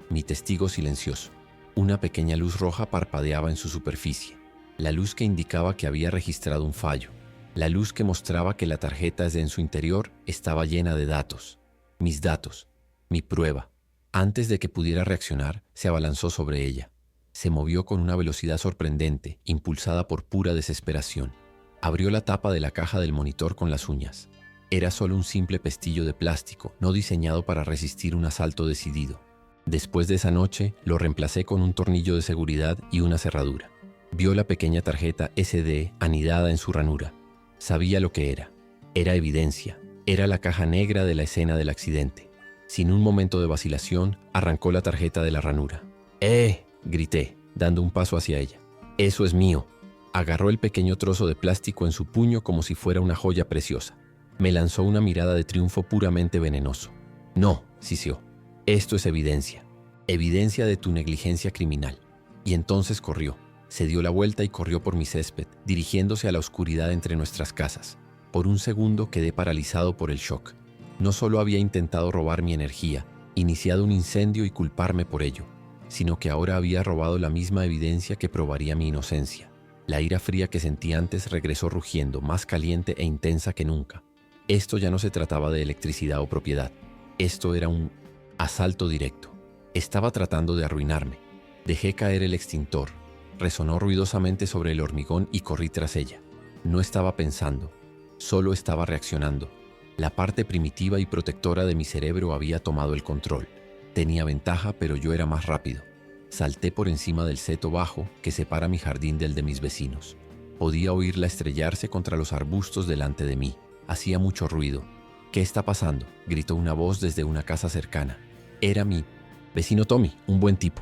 mi testigo silencioso. Una pequeña luz roja parpadeaba en su superficie. La luz que indicaba que había registrado un fallo. La luz que mostraba que la tarjeta en su interior estaba llena de datos. Mis datos. Mi prueba. Antes de que pudiera reaccionar, se abalanzó sobre ella. Se movió con una velocidad sorprendente, impulsada por pura desesperación. Abrió la tapa de la caja del monitor con las uñas. Era solo un simple pestillo de plástico, no diseñado para resistir un asalto decidido. Después de esa noche, lo reemplacé con un tornillo de seguridad y una cerradura. Vio la pequeña tarjeta SD anidada en su ranura. Sabía lo que era. Era evidencia. Era la caja negra de la escena del accidente. Sin un momento de vacilación, arrancó la tarjeta de la ranura. Grité, dando un paso hacia ella. Eso es mío. Agarró el pequeño trozo de plástico en su puño como si fuera una joya preciosa. Me lanzó una mirada de triunfo puramente venenoso. No, siseó. Esto es evidencia. Evidencia de tu negligencia criminal. Y entonces corrió. Se dio la vuelta y corrió por mi césped, dirigiéndose a la oscuridad entre nuestras casas. Por un segundo quedé paralizado por el shock. No solo había intentado robar mi energía, iniciado un incendio y culparme por ello, sino que ahora había robado la misma evidencia que probaría mi inocencia. La ira fría que sentí antes regresó rugiendo, más caliente e intensa que nunca. Esto ya no se trataba de electricidad o propiedad. Esto era un asalto directo. Estaba tratando de arruinarme. Dejé caer el extintor. Resonó ruidosamente sobre el hormigón y corrí tras ella. No estaba pensando, solo estaba reaccionando. La parte primitiva y protectora de mi cerebro había tomado el control. Tenía ventaja, pero yo era más rápido. Salté por encima del seto bajo que separa mi jardín del de mis vecinos. Podía oírla estrellarse contra los arbustos delante de mí. Hacía mucho ruido. «¿Qué está pasando?», gritó una voz desde una casa cercana. Era mi vecino Tommy, un buen tipo.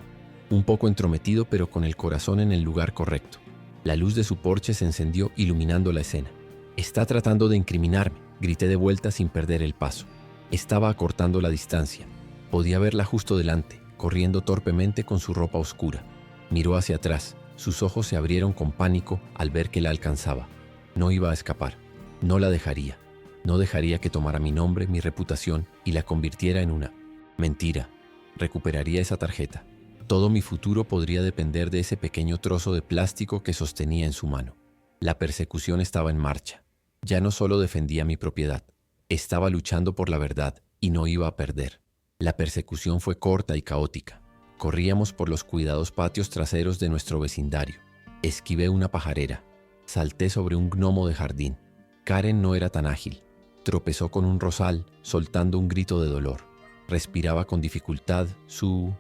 Un poco entrometido, pero con el corazón en el lugar correcto. La luz de su porche se encendió iluminando la escena. «Está tratando de incriminarme», grité de vuelta sin perder el paso. Estaba acortando la distancia. Podía verla justo delante, corriendo torpemente con su ropa oscura. Miró hacia atrás. Sus ojos se abrieron con pánico al ver que la alcanzaba. No iba a escapar. No la dejaría. No dejaría que tomara mi nombre, mi reputación y la convirtiera en una mentira. Recuperaría esa tarjeta. Todo mi futuro podría depender de ese pequeño trozo de plástico que sostenía en su mano. La persecución estaba en marcha. Ya no solo defendía mi propiedad, estaba luchando por la verdad y no iba a perder. La persecución fue corta y caótica. Corríamos por los cuidados patios traseros de nuestro vecindario. Esquivé una pajarera. Salté sobre un gnomo de jardín. Karen no era tan ágil. Tropezó con un rosal, soltando un grito de dolor. Respiraba con dificultad, su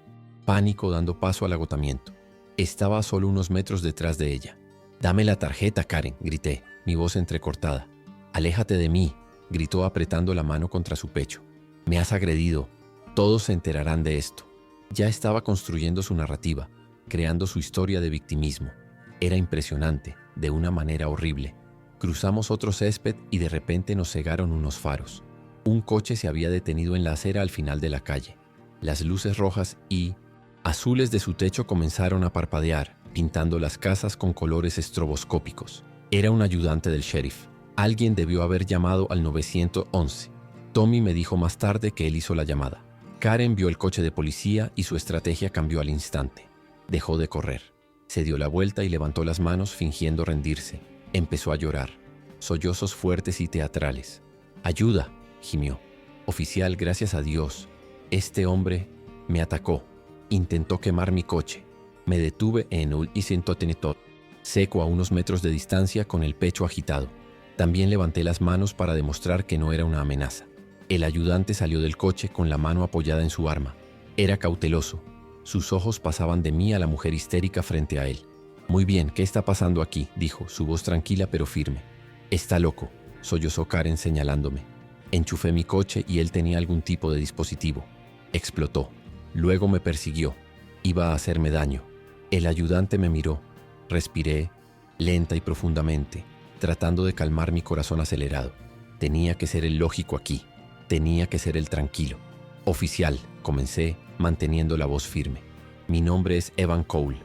pánico dando paso al agotamiento. Estaba a solo unos metros detrás de ella. «Dame la tarjeta, Karen», grité, mi voz entrecortada. «Aléjate de mí», gritó apretando la mano contra su pecho. «Me has agredido. Todos se enterarán de esto». Ya estaba construyendo su narrativa, creando su historia de victimismo. Era impresionante, de una manera horrible. Cruzamos otro césped y de repente nos cegaron unos faros. Un coche se había detenido en la acera al final de la calle. Las luces rojas y azules de su techo comenzaron a parpadear, pintando las casas con colores estroboscópicos. Era un ayudante del sheriff. Alguien debió haber llamado al 911. Tommy me dijo más tarde que él hizo la llamada. Karen vio el coche de policía y su estrategia cambió al instante. Dejó de correr. Se dio la vuelta y levantó las manos fingiendo rendirse. Empezó a llorar. Sollozos fuertes y teatrales. «Ayuda», gimió. «Oficial, gracias a Dios. Este hombre me atacó. Intentó quemar mi coche. Me detuve en un isentotenetot, seco a unos metros de distancia con el pecho agitado. También levanté las manos para demostrar que no era una amenaza». El ayudante salió del coche con la mano apoyada en su arma. Era cauteloso. Sus ojos pasaban de mí a la mujer histérica frente a él. «Muy bien, ¿qué está pasando aquí?», dijo, su voz tranquila pero firme. «Está loco», sollozó Karen señalándome. Enchufé mi coche y él tenía algún tipo de dispositivo. Explotó. Luego me persiguió. Iba a hacerme daño. El ayudante me miró. Respiré, lenta y profundamente, tratando de calmar mi corazón acelerado. Tenía que ser el lógico aquí. Tenía que ser el tranquilo. «Oficial», comencé, manteniendo la voz firme. «Mi nombre es Evan Cole.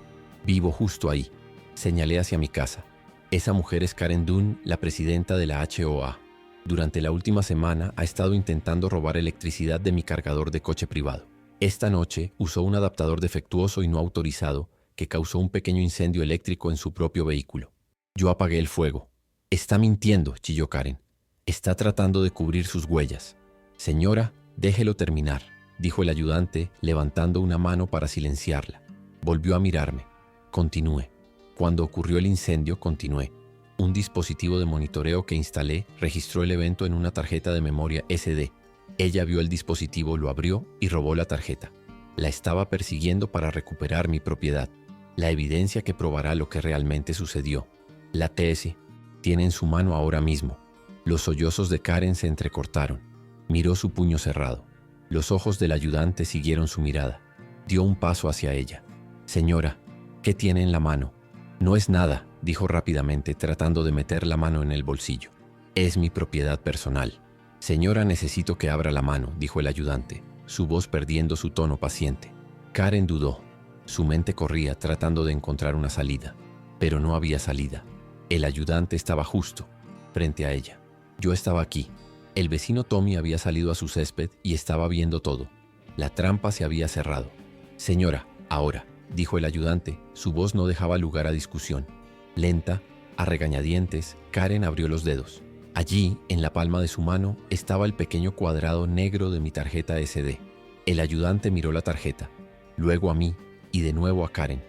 Vivo justo ahí». Señalé hacia mi casa. «Esa mujer es Karen Dunn, la presidenta de la HOA. Durante la última semana ha estado intentando robar electricidad de mi cargador de coche privado. Esta noche usó un adaptador defectuoso y no autorizado que causó un pequeño incendio eléctrico en su propio vehículo. Yo apagué el fuego». «Está mintiendo», chilló Karen. «Está tratando de cubrir sus huellas». «Señora, déjelo terminar», dijo el ayudante, levantando una mano para silenciarla. Volvió a mirarme. Continué. Cuando ocurrió el incendio, continué. Un dispositivo de monitoreo que instalé registró el evento en una tarjeta de memoria SD. Ella vio el dispositivo, lo abrió y robó la tarjeta. La estaba persiguiendo para recuperar mi propiedad. La evidencia que probará lo que realmente sucedió. La TS tiene en su mano ahora mismo. Los sollozos de Karen se entrecortaron. Miró su puño cerrado. Los ojos del ayudante siguieron su mirada. Dio un paso hacia ella. «Señora, ¿qué tiene en la mano?» «No es nada», dijo rápidamente, tratando de meter la mano en el bolsillo. «Es mi propiedad personal». «Señora, necesito que abra la mano», dijo el ayudante, su voz perdiendo su tono paciente. Karen dudó. Su mente corría tratando de encontrar una salida, pero no había salida. El ayudante estaba justo frente a ella. Yo estaba aquí. El vecino Tommy había salido a su césped y estaba viendo todo. La trampa se había cerrado. «Señora, ahora», dijo el ayudante. Su voz no dejaba lugar a discusión. Lenta, a regañadientes, Karen abrió los dedos. Allí, en la palma de su mano, estaba el pequeño cuadrado negro de mi tarjeta SD. El ayudante miró la tarjeta, luego a mí y de nuevo a Karen.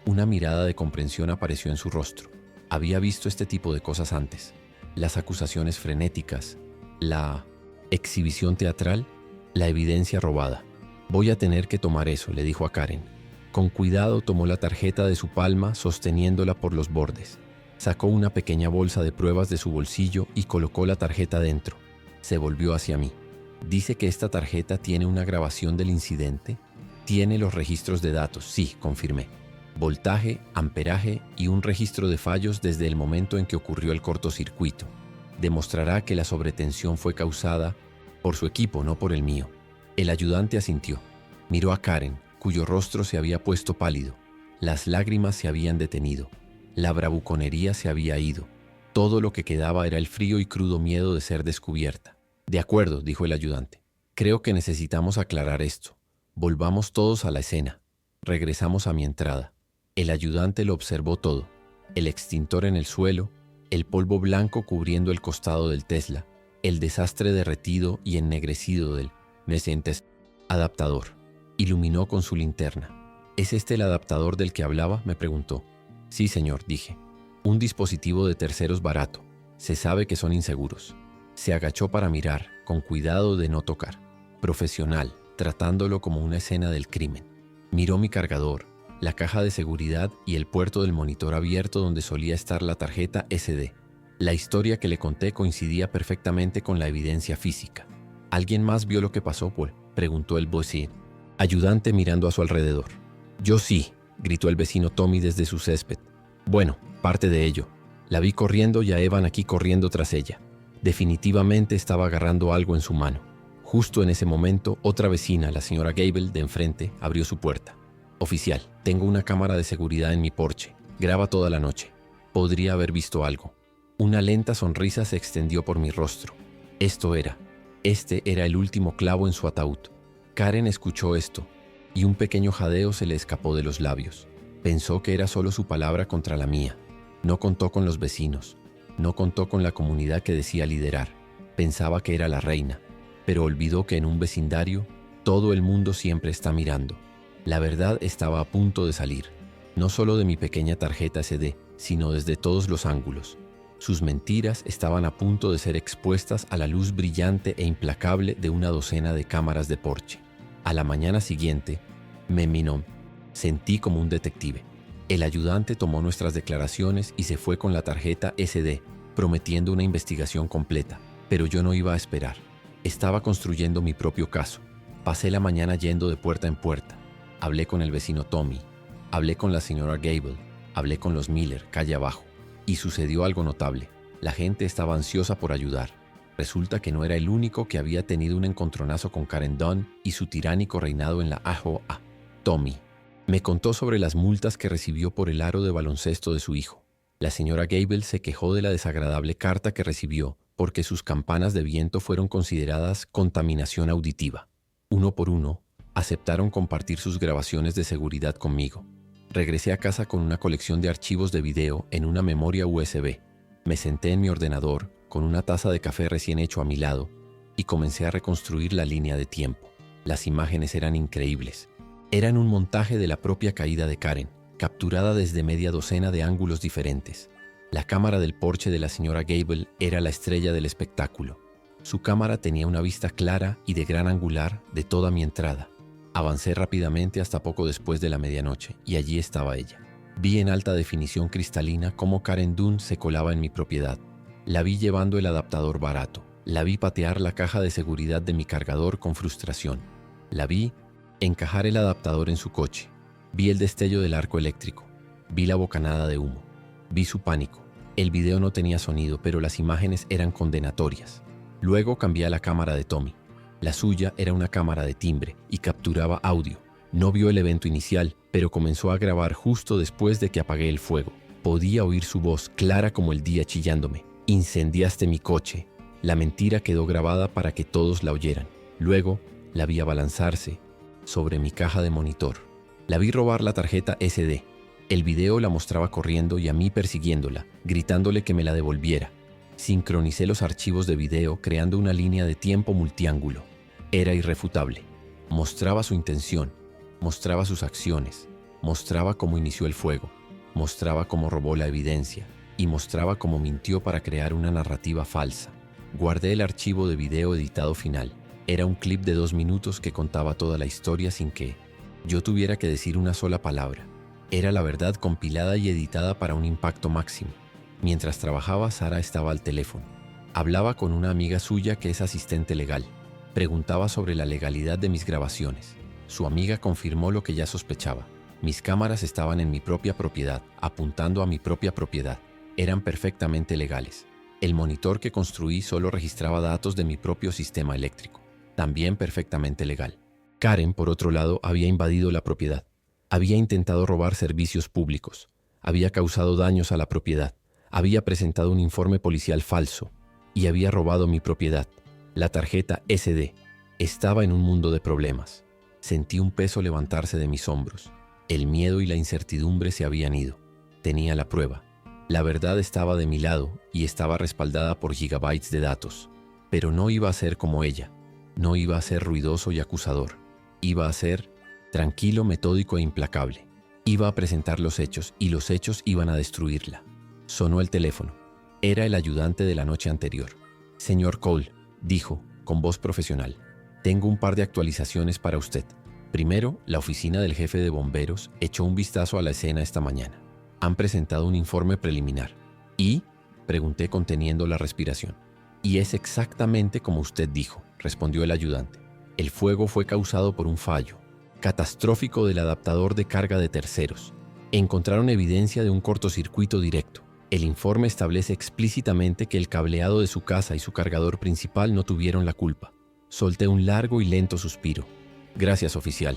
Una mirada de comprensión apareció en su rostro. Había visto este tipo de cosas antes. Las acusaciones frenéticas, la exhibición teatral, la evidencia robada. Voy a tener que tomar eso, le dijo a Karen. Con cuidado tomó la tarjeta de su palma sosteniéndola por los bordes. Sacó una pequeña bolsa de pruebas de su bolsillo y colocó la tarjeta dentro. Se volvió hacia mí. ¿Dice que esta tarjeta tiene una grabación del incidente? Tiene los registros de datos, sí, confirmé. Voltaje, amperaje y un registro de fallos desde el momento en que ocurrió el cortocircuito. Demostrará que la sobretensión fue causada por su equipo, no por el mío. El ayudante asintió. Miró a Karen, cuyo rostro se había puesto pálido. Las lágrimas se habían detenido. La bravuconería se había ido. Todo lo que quedaba era el frío y crudo miedo de ser descubierta. De acuerdo, dijo el ayudante. Creo que necesitamos aclarar esto. Volvamos todos a la escena. Regresamos a mi entrada. El ayudante lo observó todo. El extintor en el suelo, el polvo blanco cubriendo el costado del Tesla, el desastre derretido y ennegrecido del Mercedes adaptador. Iluminó con su linterna. ¿Es este el adaptador del que hablaba?, me preguntó. Sí, señor, dije. Un dispositivo de terceros barato. Se sabe que son inseguros. Se agachó para mirar, con cuidado de no tocar. Profesional, tratándolo como una escena del crimen. Miró mi cargador, la caja de seguridad y el puerto del monitor abierto donde solía estar la tarjeta SD. La historia que le conté coincidía perfectamente con la evidencia física. ¿Alguien más vio lo que pasó, pues?, preguntó el vecino ayudante mirando a su alrededor. Yo sí, gritó el vecino Tommy desde su césped. Bueno, parte de ello. La vi corriendo y a Evan aquí corriendo tras ella. Definitivamente estaba agarrando algo en su mano. Justo en ese momento, otra vecina, la señora Gable, de enfrente, abrió su puerta. Oficial, tengo una cámara de seguridad en mi porche. Graba toda la noche. Podría haber visto algo. Una lenta sonrisa se extendió por mi rostro. Este era el último clavo en su ataúd. Karen escuchó esto, y un pequeño jadeo se le escapó de los labios. Pensó que era solo su palabra contra la mía. No contó con los vecinos. No contó con la comunidad que decía liderar. Pensaba que era la reina, pero olvidó que en un vecindario todo el mundo siempre está mirando. La verdad estaba a punto de salir, no solo de mi pequeña tarjeta SD, sino desde todos los ángulos. Sus mentiras estaban a punto de ser expuestas a la luz brillante e implacable de una docena de cámaras de porche. A la mañana siguiente, me sentí como un detective. El ayudante tomó nuestras declaraciones y se fue con la tarjeta SD, prometiendo una investigación completa. Pero yo no iba a esperar. Estaba construyendo mi propio caso. Pasé la mañana yendo de puerta en puerta. Hablé con el vecino Tommy. Hablé con la señora Gable. Hablé con los Miller, calle abajo. Y sucedió algo notable. La gente estaba ansiosa por ayudar. Resulta que no era el único que había tenido un encontronazo con Karen Dunn y su tiránico reinado en la AOA. Tommy me contó sobre las multas que recibió por el aro de baloncesto de su hijo. La señora Gable se quejó de la desagradable carta que recibió porque sus campanas de viento fueron consideradas contaminación auditiva. Uno por uno, aceptaron compartir sus grabaciones de seguridad conmigo. Regresé a casa con una colección de archivos de video en una memoria USB. Me senté en mi ordenador con una taza de café recién hecho a mi lado y comencé a reconstruir la línea de tiempo. Las imágenes eran increíbles. Eran un montaje de la propia caída de Karen, capturada desde media docena de ángulos diferentes. La cámara del porche de la señora Gable era la estrella del espectáculo. Su cámara tenía una vista clara y de gran angular de toda mi entrada. Avancé rápidamente hasta poco después de la medianoche, y allí estaba ella. Vi en alta definición cristalina cómo Karen Dunn se colaba en mi propiedad. La vi llevando el adaptador barato. La vi patear la caja de seguridad de mi cargador con frustración. La vi encajar el adaptador en su coche. Vi el destello del arco eléctrico. Vi la bocanada de humo. Vi su pánico. El video no tenía sonido, pero las imágenes eran condenatorias. Luego cambié a la cámara de Tommy. La suya era una cámara de timbre y capturaba audio. No vio el evento inicial, pero comenzó a grabar justo después de que apagué el fuego. Podía oír su voz clara como el día chillándome. Incendiaste mi coche. La mentira quedó grabada para que todos la oyeran. Luego la vi abalanzarse sobre mi caja de monitor. La vi robar la tarjeta SD. El video la mostraba corriendo y a mí persiguiéndola, gritándole que me la devolviera. Sincronicé los archivos de video creando una línea de tiempo multiángulo. Era irrefutable. Mostraba su intención, mostraba sus acciones, Mostraba cómo inició el fuego, mostraba cómo robó la evidencia y mostraba cómo mintió para crear una narrativa falsa. Guardé el archivo de video editado final. Era un clip de 2 minutos que contaba toda la historia sin que yo tuviera que decir una sola palabra. Era la verdad compilada y editada para un impacto máximo. Mientras trabajaba, Sara estaba al teléfono. Hablaba con una amiga suya que es asistente legal. Preguntaba sobre la legalidad de mis grabaciones. Su amiga confirmó lo que ya sospechaba. Mis cámaras estaban en mi propia propiedad, apuntando a mi propia propiedad. Eran perfectamente legales. El monitor que construí solo registraba datos de mi propio sistema eléctrico. También perfectamente legal. Karen, por otro lado, había invadido la propiedad. Había intentado robar servicios públicos. Había causado daños a la propiedad. Había presentado un informe policial falso. Y había robado mi propiedad. La tarjeta SD. Estaba en un mundo de problemas. Sentí un peso levantarse de mis hombros. El miedo y la incertidumbre se habían ido. Tenía la prueba. La verdad estaba de mi lado y estaba respaldada por gigabytes de datos. Pero no iba a ser como ella. No iba a ser ruidoso y acusador. Iba a ser tranquilo, metódico e implacable. Iba a presentar los hechos y los hechos iban a destruirla. Sonó el teléfono. Era el ayudante de la noche anterior. Señor Cole, dijo, con voz profesional, tengo un par de actualizaciones para usted. Primero, la oficina del jefe de bomberos echó un vistazo a la escena esta mañana. Han presentado un informe preliminar. ¿Y? Pregunté conteniendo la respiración. Y es exactamente como usted dijo, respondió el ayudante. El fuego fue causado por un fallo catastrófico del adaptador de carga de terceros. Encontraron evidencia de un cortocircuito directo. El informe establece explícitamente que el cableado de su casa y su cargador principal no tuvieron la culpa. Solté un largo y lento suspiro. Gracias, oficial.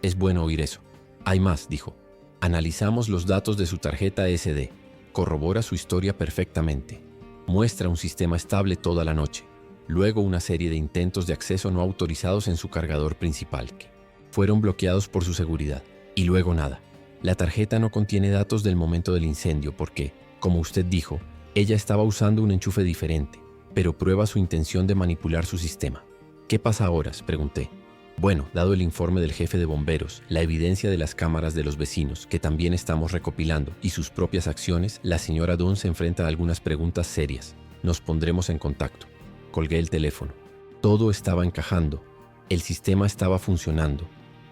Es bueno oír eso. Hay más, dijo. Analizamos los datos de su tarjeta SD. Corrobora su historia perfectamente. Muestra un sistema estable toda la noche. Luego una serie de intentos de acceso no autorizados en su cargador principal que fueron bloqueados por su seguridad. Y luego nada. La tarjeta no contiene datos del momento del incendio porque, como usted dijo, ella estaba usando un enchufe diferente, pero prueba su intención de manipular su sistema. ¿Qué pasa ahora?, pregunté. Bueno, dado el informe del jefe de bomberos, la evidencia de las cámaras de los vecinos, que también estamos recopilando, y sus propias acciones, la señora Dunn se enfrenta a algunas preguntas serias. Nos pondremos en contacto. Colgué el teléfono. Todo estaba encajando. El sistema estaba funcionando.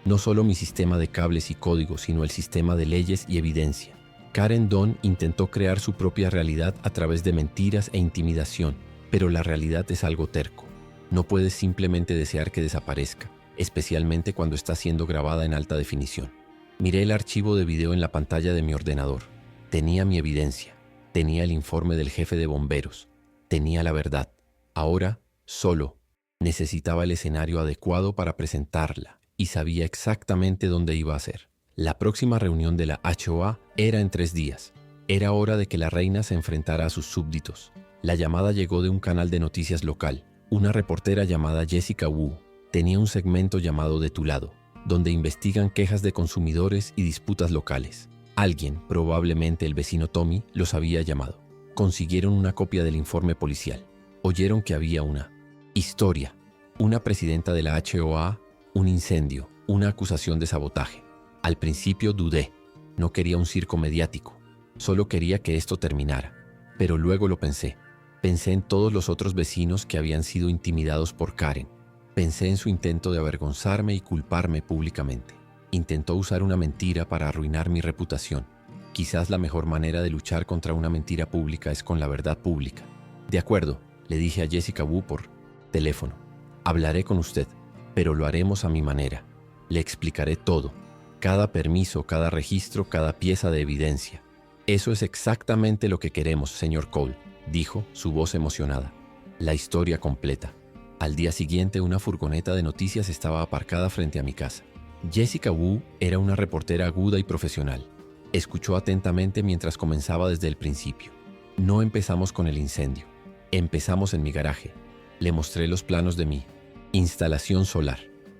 No solo mi sistema de cables y códigos, sino el sistema de leyes y evidencia. Karen Dunn intentó crear su propia realidad a través de mentiras e intimidación, pero la realidad es algo terco. No puedes simplemente desear que desaparezca, especialmente cuando está siendo grabada en alta definición. Miré el archivo de video en la pantalla de mi ordenador. Tenía mi evidencia, tenía el informe del jefe de bomberos, tenía la verdad. Ahora, solo, necesitaba el escenario adecuado para presentarla y sabía exactamente dónde iba a ser. La próxima reunión de la HOA era en 3 días. Era hora de que la reina se enfrentara a sus súbditos. La llamada llegó de un canal de noticias local. Una reportera llamada Jessica Wu tenía un segmento llamado De tu lado, donde investigan quejas de consumidores y disputas locales. Alguien, probablemente el vecino Tommy, los había llamado. Consiguieron una copia del informe policial. Oyeron que había una historia, una presidenta de la HOA, un incendio, una acusación de sabotaje. Al principio dudé. No quería un circo mediático. Solo quería que esto terminara. Pero luego lo pensé. Pensé en todos los otros vecinos que habían sido intimidados por Karen. Pensé en su intento de avergonzarme y culparme públicamente. Intentó usar una mentira para arruinar mi reputación. Quizás la mejor manera de luchar contra una mentira pública es con la verdad pública. De acuerdo, le dije a Jessica Wu por teléfono. Hablaré con usted, pero lo haremos a mi manera. Le explicaré todo. Cada permiso, cada registro, cada pieza de evidencia. Eso es exactamente lo que queremos, señor Cole, dijo, su voz emocionada. La historia completa. Al día siguiente, una furgoneta de noticias estaba aparcada frente a mi casa. Jessica Wu era una reportera aguda y profesional. Escuchó atentamente mientras comenzaba desde el principio. No empezamos con el incendio. Empezamos en mi garaje. Le mostré los planos de mi instalación solar.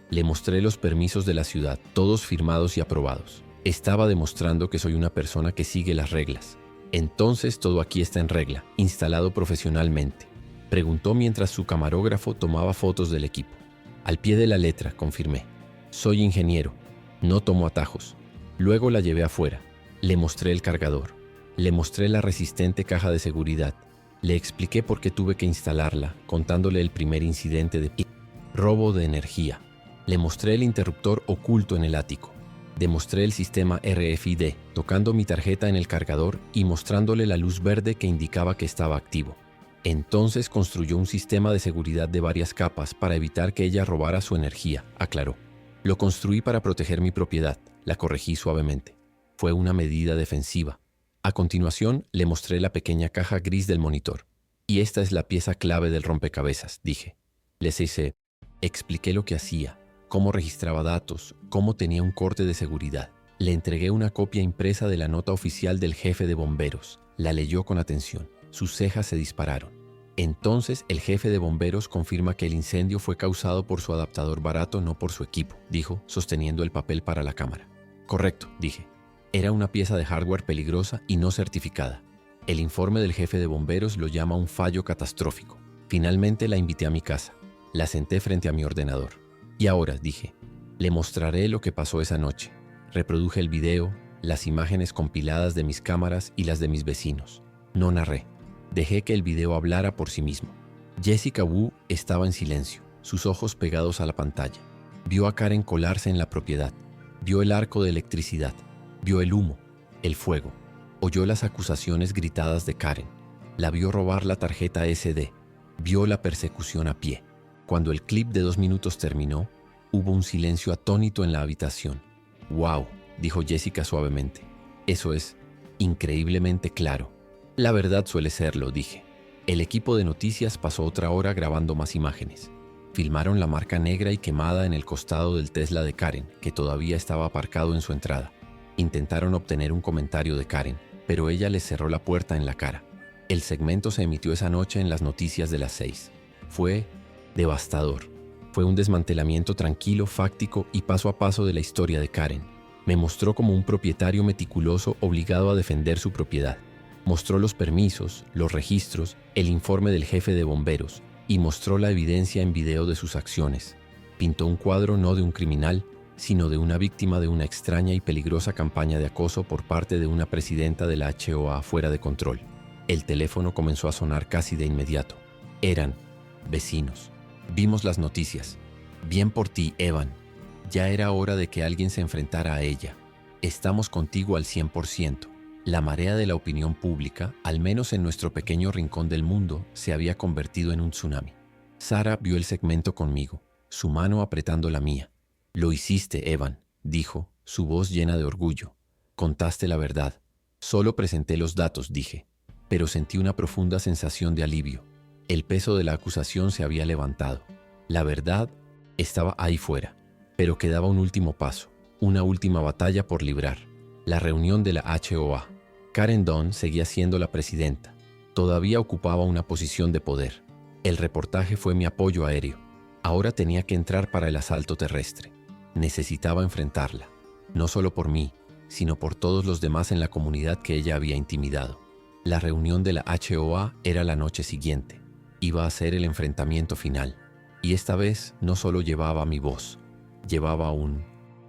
Le mostré los permisos de la ciudad, todos firmados y aprobados. Estaba demostrando que soy una persona que sigue las reglas. Entonces todo aquí está en regla, instalado profesionalmente. Preguntó mientras su camarógrafo tomaba fotos del equipo. Al pie de la letra, confirmé. Soy ingeniero. No tomo atajos. Luego la llevé afuera. Le mostré el cargador. Le mostré la resistente caja de seguridad. Le expliqué por qué tuve que instalarla, contándole el primer incidente de robo de energía. Le mostré el interruptor oculto en el ático. Demostré el sistema RFID, tocando mi tarjeta en el cargador y mostrándole la luz verde que indicaba que estaba activo. Entonces construyó un sistema de seguridad de varias capas para evitar que ella robara su energía, aclaró. Lo construí para proteger mi propiedad, la corregí suavemente. Fue una medida defensiva. A continuación, le mostré la pequeña caja gris del monitor. Y esta es la pieza clave del rompecabezas, dije. Les expliqué lo que hacía, cómo registraba datos, cómo tenía un corte de seguridad. Le entregué una copia impresa de la nota oficial del jefe de bomberos. La leyó con atención. Sus cejas se dispararon. Entonces el jefe de bomberos confirma que el incendio fue causado por su adaptador barato, no por su equipo, dijo, sosteniendo el papel para la cámara. Correcto, dije. Era una pieza de hardware peligrosa y no certificada. El informe del jefe de bomberos lo llama un fallo catastrófico. Finalmente la invité a mi casa. La senté frente a mi ordenador. Y ahora, dije, le mostraré lo que pasó esa noche. Reproduje el video, las imágenes compiladas de mis cámaras y las de mis vecinos. No narré. Dejé que el video hablara por sí mismo. Jessica Wu estaba en silencio, sus ojos pegados a la pantalla. Vio a Karen colarse en la propiedad. Vio el arco de electricidad. Vio el humo, el fuego. Oyó las acusaciones gritadas de Karen. La vio robar la tarjeta SD. Vio la persecución a pie. Cuando el clip de 2 minutos terminó, hubo un silencio atónito en la habitación. «Wow», dijo Jessica suavemente. «Eso es increíblemente claro». «La verdad suele serlo», dije. El equipo de noticias pasó otra hora grabando más imágenes. Filmaron la marca negra y quemada en el costado del Tesla de Karen, que todavía estaba aparcado en su entrada. Intentaron obtener un comentario de Karen, pero ella les cerró la puerta en la cara. El segmento se emitió esa noche en las noticias de las 6. Fue devastador. Fue un desmantelamiento tranquilo, fáctico y paso a paso de la historia de Karen. Me mostró como un propietario meticuloso obligado a defender su propiedad. Mostró los permisos, los registros, el informe del jefe de bomberos y mostró la evidencia en video de sus acciones. Pintó un cuadro no de un criminal, sino de una víctima de una extraña y peligrosa campaña de acoso por parte de una presidenta de la HOA fuera de control. El teléfono comenzó a sonar casi de inmediato. Eran vecinos. Vimos las noticias. Bien por ti, Evan. Ya era hora de que alguien se enfrentara a ella. Estamos contigo al 100%. La marea de la opinión pública, al menos en nuestro pequeño rincón del mundo, se había convertido en un tsunami. Sara vio el segmento conmigo, su mano apretando la mía. «Lo hiciste, Evan», dijo, su voz llena de orgullo. «Contaste la verdad. Solo presenté los datos», dije, pero sentí una profunda sensación de alivio. El peso de la acusación se había levantado. La verdad estaba ahí fuera, pero quedaba un último paso, una última batalla por librar. La reunión de la HOA. Karen Dunn seguía siendo la presidenta. Todavía ocupaba una posición de poder. El reportaje fue mi apoyo aéreo. Ahora tenía que entrar para el asalto terrestre. Necesitaba enfrentarla, no solo por mí, sino por todos los demás en la comunidad que ella había intimidado. La reunión de la HOA era la noche siguiente. Iba a ser el enfrentamiento final. Y esta vez no solo llevaba mi voz, llevaba un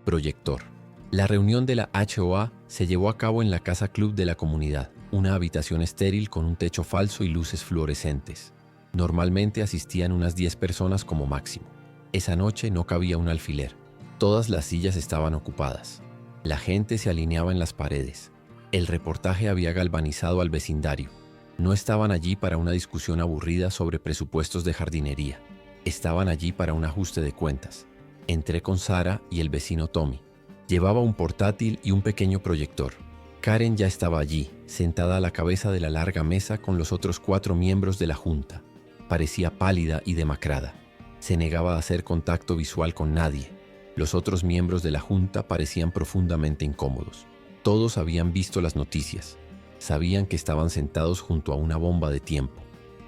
proyector. La reunión de la HOA se llevó a cabo en la casa club de la comunidad, una habitación estéril con un techo falso y luces fluorescentes. Normalmente asistían unas 10 personas como máximo. Esa noche no cabía un alfiler. Todas las sillas estaban ocupadas. La gente se alineaba en las paredes. El reportaje había galvanizado al vecindario. No estaban allí para una discusión aburrida sobre presupuestos de jardinería. Estaban allí para un ajuste de cuentas. Entré con Sara y el vecino Tommy. Llevaba un portátil y un pequeño proyector. Karen ya estaba allí, sentada a la cabeza de la larga mesa con los otros 4 miembros de la junta. Parecía pálida y demacrada. Se negaba a hacer contacto visual con nadie. Los otros miembros de la junta parecían profundamente incómodos. Todos habían visto las noticias. Sabían que estaban sentados junto a una bomba de tiempo.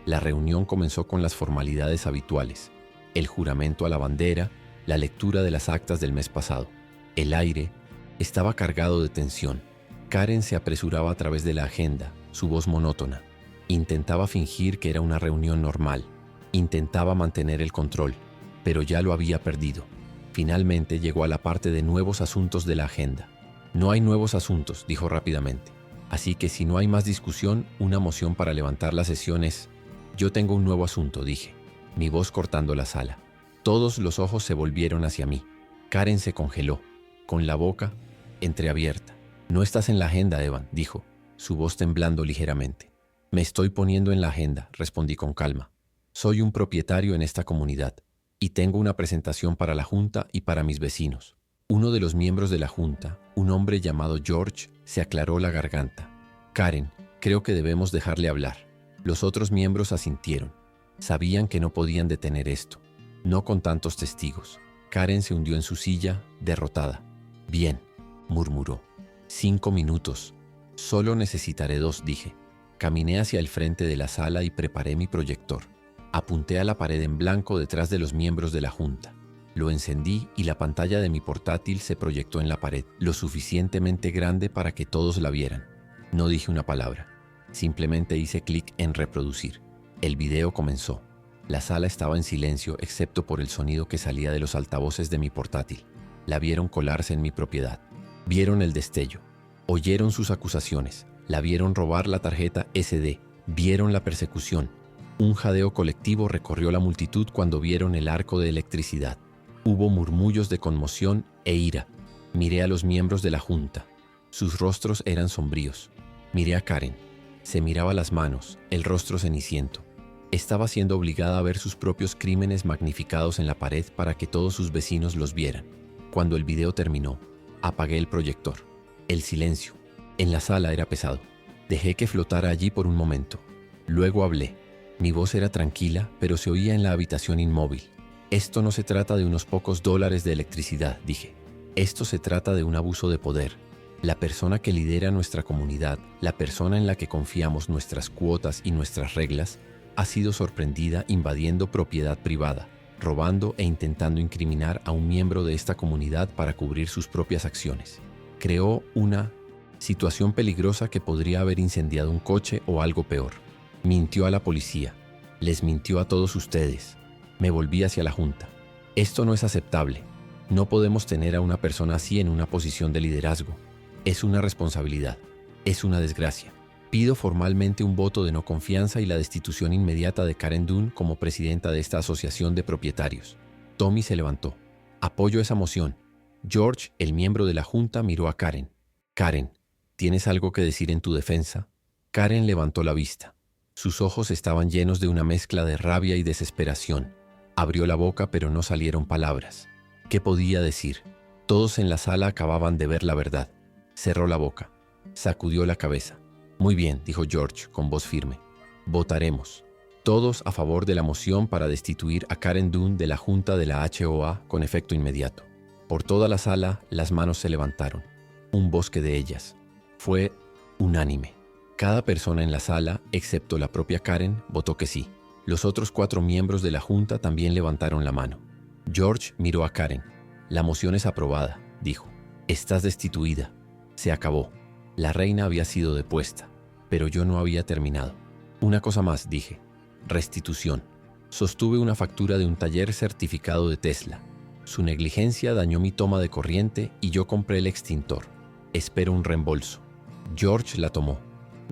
La reunión comenzó con las formalidades habituales. El juramento a la bandera, la lectura de las actas del mes pasado. El aire estaba cargado de tensión. Karen se apresuraba a través de la agenda, su voz monótona. Intentaba fingir que era una reunión normal. Intentaba mantener el control, pero ya lo había perdido. Finalmente llegó a la parte de nuevos asuntos de la agenda. No hay nuevos asuntos, dijo rápidamente. Así que si no hay más discusión, una moción para levantar la sesión es... Yo tengo un nuevo asunto, dije, mi voz cortando la sala. Todos los ojos se volvieron hacia mí. Karen se congeló, con la boca entreabierta. No estás en la agenda, Evan, dijo, su voz temblando ligeramente. Me estoy poniendo en la agenda, respondí con calma. Soy un propietario en esta comunidad y tengo una presentación para la Junta y para mis vecinos. Uno de los miembros de la Junta, un hombre llamado George, se aclaró la garganta. Karen, creo que debemos dejarle hablar. Los otros miembros asintieron. Sabían que no podían detener esto. No con tantos testigos. Karen se hundió en su silla, derrotada. Bien, murmuró. 5 minutos. Solo necesitaré 2, dije. Caminé hacia el frente de la sala y preparé mi proyector. Apunté a la pared en blanco detrás de los miembros de la Junta. Lo encendí y la pantalla de mi portátil se proyectó en la pared, lo suficientemente grande para que todos la vieran. No dije una palabra. Simplemente hice clic en reproducir. El video comenzó. La sala estaba en silencio excepto por el sonido que salía de los altavoces de mi portátil. La vieron colarse en mi propiedad. Vieron el destello. Oyeron sus acusaciones. La vieron robar la tarjeta SD. Vieron la persecución. Un jadeo colectivo recorrió la multitud cuando vieron el arco de electricidad. Hubo murmullos de conmoción e ira. Miré a los miembros de la Junta. Sus rostros eran sombríos. Miré a Karen. Se miraba las manos, el rostro ceniciento. Estaba siendo obligada a ver sus propios crímenes magnificados en la pared para que todos sus vecinos los vieran. Cuando el video terminó, apagué el proyector. El silencio. En la sala era pesado. Dejé que flotara allí por un momento. Luego hablé. Mi voz era tranquila, pero se oía en la habitación inmóvil. Esto no se trata de unos pocos dólares de electricidad, dije. Esto se trata de un abuso de poder. La persona que lidera nuestra comunidad, la persona en la que confiamos nuestras cuotas y nuestras reglas, ha sido sorprendida invadiendo propiedad privada, robando e intentando incriminar a un miembro de esta comunidad para cubrir sus propias acciones. Creó una situación peligrosa que podría haber incendiado un coche o algo peor. Mintió a la policía. Les mintió a todos ustedes. Me volví hacia la Junta. Esto no es aceptable. No podemos tener a una persona así en una posición de liderazgo. Es una responsabilidad. Es una desgracia. Pido formalmente un voto de no confianza y la destitución inmediata de Karen Dunn como presidenta de esta asociación de propietarios. Tommy se levantó. Apoyo esa moción. George, el miembro de la Junta, miró a Karen. Karen, ¿tienes algo que decir en tu defensa? Karen levantó la vista. Sus ojos estaban llenos de una mezcla de rabia y desesperación. Abrió la boca, pero no salieron palabras. ¿Qué podía decir? Todos en la sala acababan de ver la verdad. Cerró la boca. Sacudió la cabeza. Muy bien, dijo George con voz firme. Votaremos. Todos a favor de la moción para destituir a Karen Dunn de la Junta de la HOA con efecto inmediato. Por toda la sala, las manos se levantaron. Un bosque de ellas. Fue unánime. Cada persona en la sala, excepto la propia Karen, votó que sí. Los otros 4 miembros de la Junta también levantaron la mano. George miró a Karen. La moción es aprobada, dijo. Estás destituida. Se acabó. La reina había sido depuesta, pero yo no había terminado. Una cosa más, dije. Restitución. Sostuve una factura de un taller certificado de Tesla. Su negligencia dañó mi toma de corriente y yo compré el extintor. Espero un reembolso. George la tomó.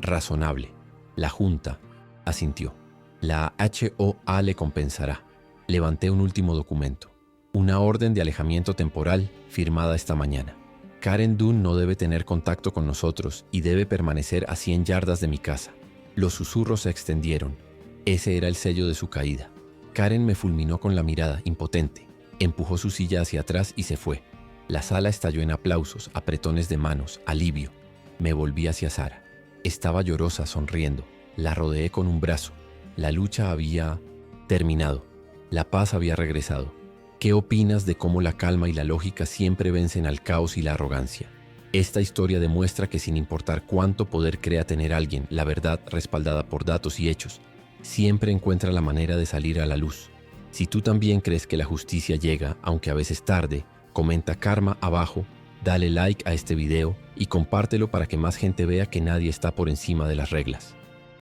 Razonable. La Junta asintió. La HOA le compensará. Levanté un último documento. Una orden de alejamiento temporal firmada esta mañana. Karen Dunn no debe tener contacto con nosotros y debe permanecer a 100 yardas de mi casa. Los susurros se extendieron. Ese era el sello de su caída. Karen me fulminó con la mirada, impotente. Empujó su silla hacia atrás y se fue. La sala estalló en aplausos, apretones de manos, alivio. Me volví hacia Sara. Estaba llorosa, sonriendo. La rodeé con un brazo. La lucha había terminado. La paz había regresado. ¿Qué opinas de cómo la calma y la lógica siempre vencen al caos y la arrogancia? Esta historia demuestra que sin importar cuánto poder crea tener alguien, la verdad respaldada por datos y hechos, siempre encuentra la manera de salir a la luz. Si tú también crees que la justicia llega, aunque a veces tarde, comenta Karma abajo, dale like a este video y compártelo para que más gente vea que nadie está por encima de las reglas.